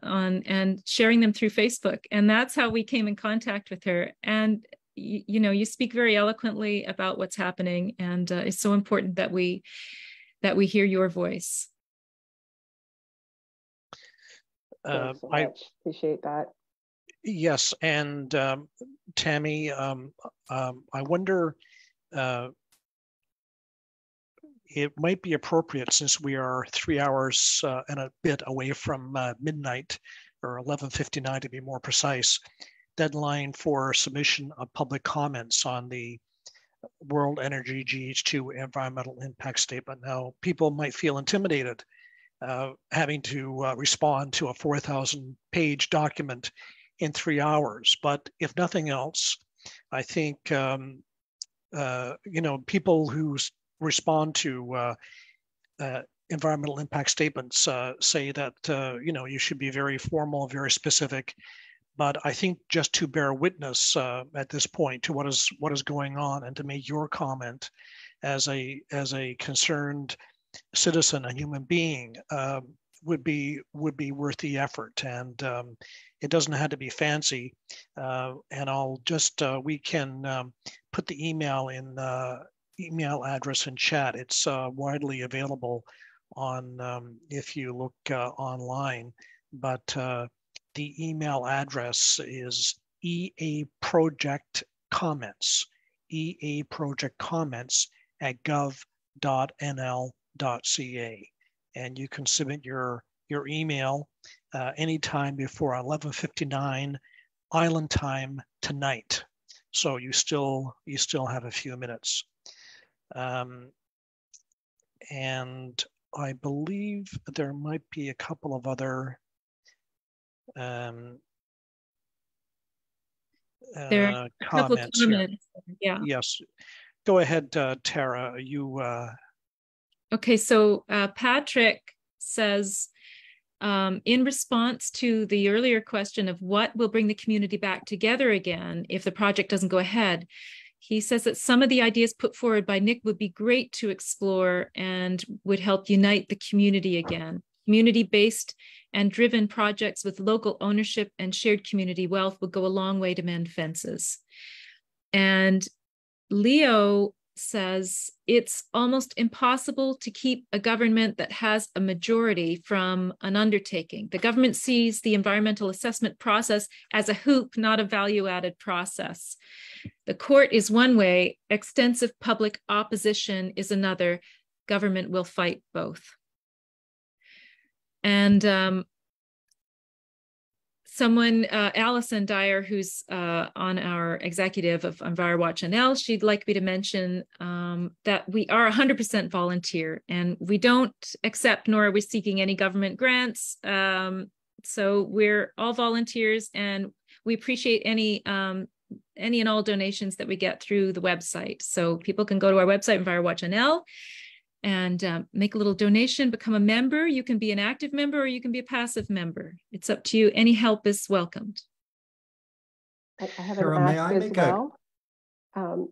and sharing them through Facebook. And that's how we came in contact with her. And you know, you speak very eloquently about what's happening, and it's so important that we hear your voice. Thanks so much. Appreciate that. Yes, and Tami, I wonder, it might be appropriate, since we are 3 hours and a bit away from midnight, or 11:59 to be more precise, deadline for submission of public comments on the World Energy GH2 environmental impact statement. Now, people might feel intimidated having to respond to a 4,000-page document in 3 hours. But if nothing else, I think you know, people who respond to environmental impact statements say that you know, you should be very formal, very specific. But I think just to bear witness at this point to what is going on, and to make your comment as a concerned citizen, a human being, would be worth the effort. And it doesn't have to be fancy. And I'll just we can put the email address in chat. It's widely available on if you look online, but the email address is eaprojectcomments@gov.nl.ca, and you can submit your email anytime before 11:59 Island time tonight. So you still have a few minutes. And I believe there might be a couple of other there are a couple comments here. Yeah. Yes. Go ahead, Tara. You. Okay, so Patrick says, in response to the earlier question of what will bring the community back together again if the project doesn't go ahead, he says that some of the ideas put forward by Nick would be great to explore and would help unite the community again. Community-based and driven projects with local ownership and shared community wealth will go a long way to mend fences. And Leo says it's almost impossible to keep a government that has a majority from an undertaking. The government sees the environmental assessment process as a hoop, not a value-added process. The court is one way, extensive public opposition is another. Government will fight both. And someone, Alison Dyer, who's on our executive of EnviroWatch NL, she'd like me to mention that we are 100% volunteer, and we don't accept nor are we seeking any government grants. So we're all volunteers, and we appreciate any and all donations that we get through the website. So people can go to our website, EnviroWatch NL, and make a little donation, become a member. You can be an active member or you can be a passive member. It's up to you. Any help is welcomed. I have an ask as well.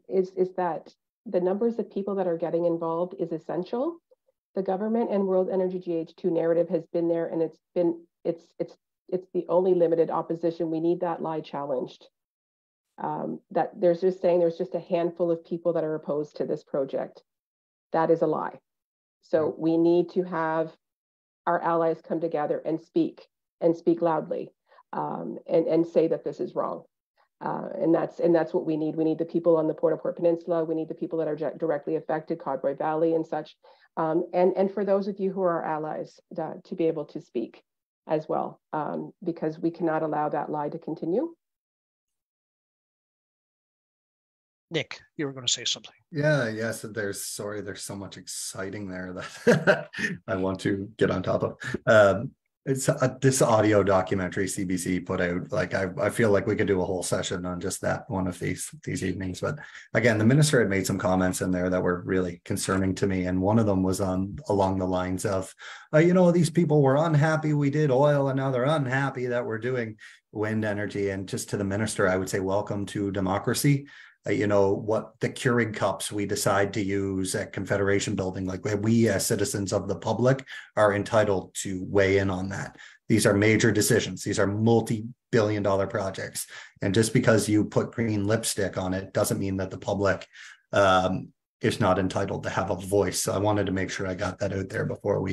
Is that the numbers of people that are getting involved is essential. The government and World Energy GH2 narrative has been there, and it's the only limited opposition. We need that lie challenged. That there's just a handful of people that are opposed to this project. That is a lie. So we need to have our allies come together and speak loudly, and say that this is wrong. And that's what we need. We need the people on the Port Au Port Peninsula. We need the people that are directly affected, Codroy Valley and such. And for those of you who are our allies, to be able to speak as well, because we cannot allow that lie to continue. Nick, you were going to say something. Yeah, yes. There's so much exciting there that I want to get on top of. It's this audio documentary CBC put out. Like I feel like we could do a whole session on just that one of these evenings. But again, the minister had made some comments in there that were really concerning to me, and one of them was along the lines of, these people were unhappy we did oil, and now they're unhappy that we're doing wind energy. And just to the minister, I would say, welcome to democracy. What the Keurig cups we decide to use at Confederation Building, like we as citizens of the public are entitled to weigh in on that. These are major decisions. These are multi-billion-dollar projects. And just because you put green lipstick on it doesn't mean that the public is not entitled to have a voice. So I wanted to make sure I got that out there before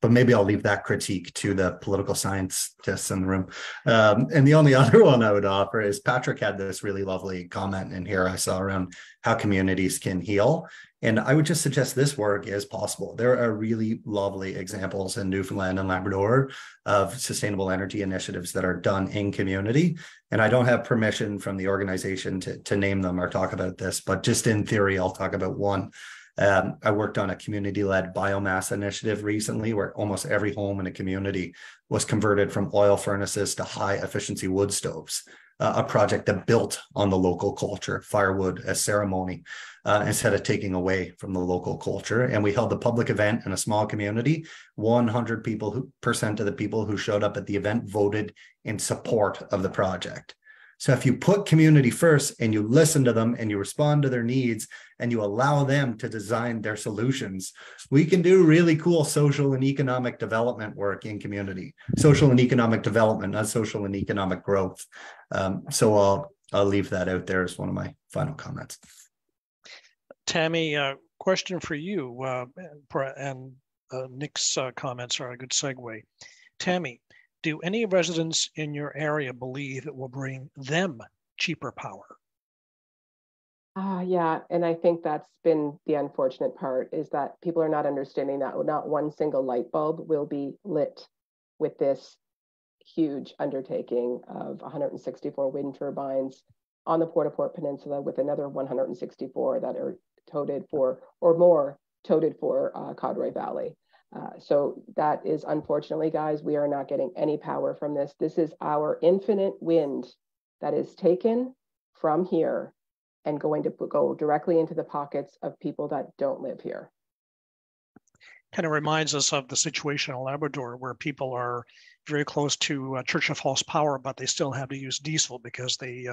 but maybe I'll leave that critique to the political scientists in the room. And the only other one I would offer is Patrick had this really lovely comment in here I saw around how communities can heal. And I would just suggest this work is possible. There are really lovely examples in Newfoundland and Labrador of sustainable energy initiatives that are done in community. And I don't have permission from the organization to name them or talk about this, but just in theory, I'll talk about one. I worked on a community-led biomass initiative recently where almost every home in a community was converted from oil furnaces to high-efficiency wood stoves. A project that built on the local culture, firewood as ceremony, instead of taking away from the local culture. And we held a public event in a small community. 100% of the people who showed up at the event voted in support of the project. So if you put community first and you listen to them and you respond to their needs and you allow them to design their solutions, we can do really cool social and economic development work in community. Social and economic development, not social and economic growth. So I'll leave that out there as one of my final comments. Tami, question for you, and Nick's comments are a good segue. Tami, do any residents in your area believe it will bring them cheaper power? Yeah, and I think that's been the unfortunate part, is that people are not understanding that not one single light bulb will be lit with this huge undertaking of 164 wind turbines on the Port Au Port Peninsula, with another 164 that are toted for, or more toted for, Codroy Valley. So that is, unfortunately, guys, we are not getting any power from this. This is our infinite wind that is taken from here and going to go directly into the pockets of people that don't live here. Kind of reminds us of the situation in Labrador, where people are very close to Churchill Falls Power, but they still have to use diesel because they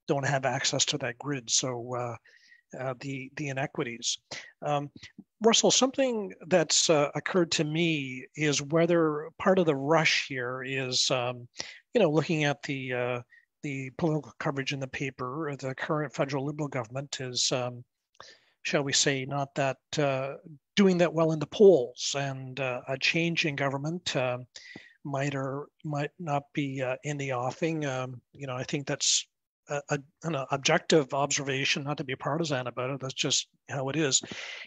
don't have access to that grid. So the inequities. Russell, something that's occurred to me is whether part of the rush here is, looking at the political coverage in the paper. The current federal Liberal government is, shall we say, not that doing that well in the polls, and a change in government might or might not be in the offing. I think that's an objective observation, not to be partisan about it. That's just how it is.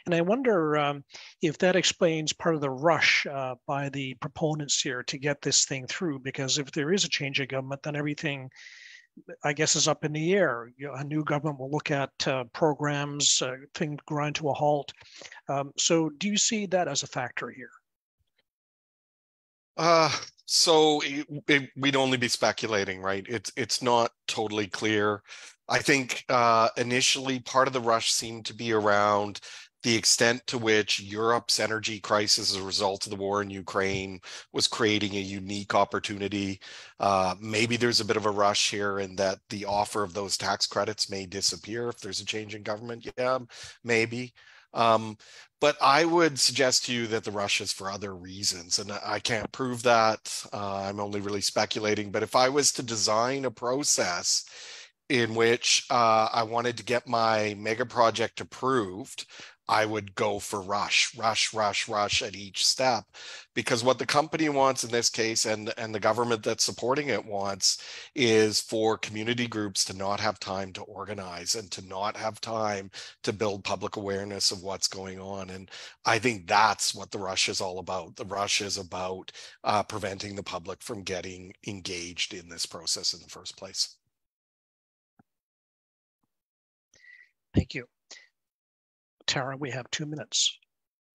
And I wonder if that explains part of the rush by the proponents here to get this thing through, because if there is a change in government, then everything, I guess, is up in the air. A new government will look at programs, things grind to a halt. So do you see that as a factor here? So we'd only be speculating, right? It's not totally clear. I think initially part of the rush seemed to be around the extent to which Europe's energy crisis as a result of the war in Ukraine was creating a unique opportunity. Maybe there's a bit of a rush here in that the offer of those tax credits may disappear if there's a change in government. Yeah, maybe. But I would suggest to you that the rush is for other reasons, and I can't prove that. I'm only really speculating. But if I was to design a process in which I wanted to get my mega project approved, I would go for rush at each step, because what the company wants in this case, and the government that's supporting it wants, is for community groups to not have time to organize and to not have time to build public awareness of what's going on. And I think that's what the rush is all about. The rush is about preventing the public from getting engaged in this process in the first place. Thank you. Tara, we have 2 minutes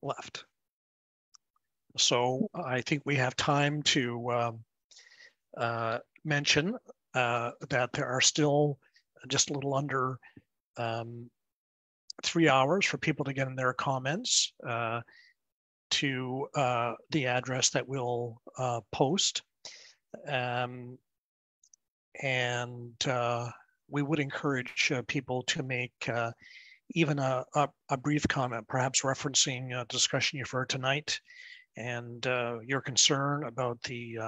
left. So I think we have time to mention that there are still just a little under 3 hours for people to get in their comments to the address that we'll post. And we would encourage people to make even a brief comment, perhaps referencing a discussion you've heard tonight, and your concern about the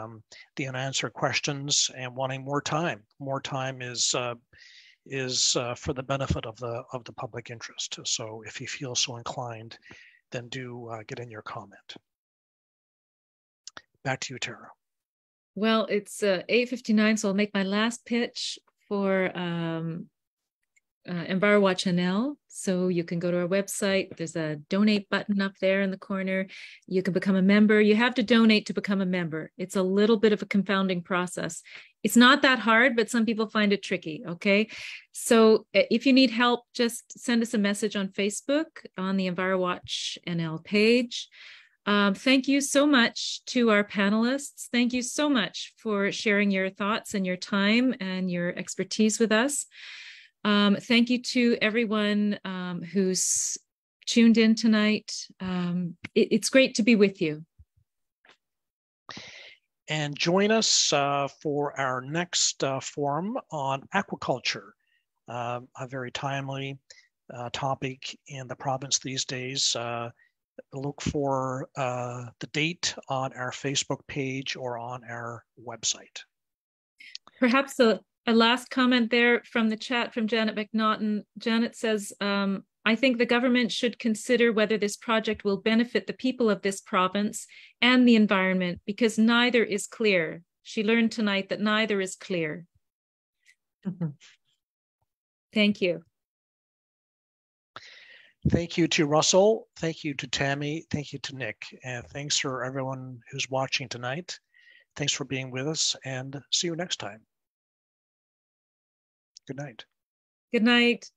unanswered questions and wanting more time. More time is for the benefit of the public interest. So if you feel so inclined, then do get in your comment. Back to you, Tara. Well, it's 8:59, so I'll make my last pitch for EnviroWatch NL. So you can go to our website. There's a donate button up there in the corner. You can become a member. You have to donate to become a member. It's a little bit of a confounding process. It's not that hard, but some people find it tricky. Okay. So if you need help, just send us a message on Facebook on the EnviroWatch NL page. Thank you so much to our panelists. Thank you so much for sharing your thoughts and your time and your expertise with us. Thank you to everyone who's tuned in tonight. It's great to be with you. And join us for our next forum on aquaculture, a very timely topic in the province these days. Look for the date on our Facebook page or on our website. Perhaps a last comment there from the chat from Janet McNaughton. Janet says, I think the government should consider whether this project will benefit the people of this province and the environment, because neither is clear. She learned tonight that neither is clear. Thank you. Thank you to Russell. Thank you to Tammy. Thank you to Nick. And thanks for everyone who's watching tonight. Thanks for being with us, and see you next time. Good night. Good night.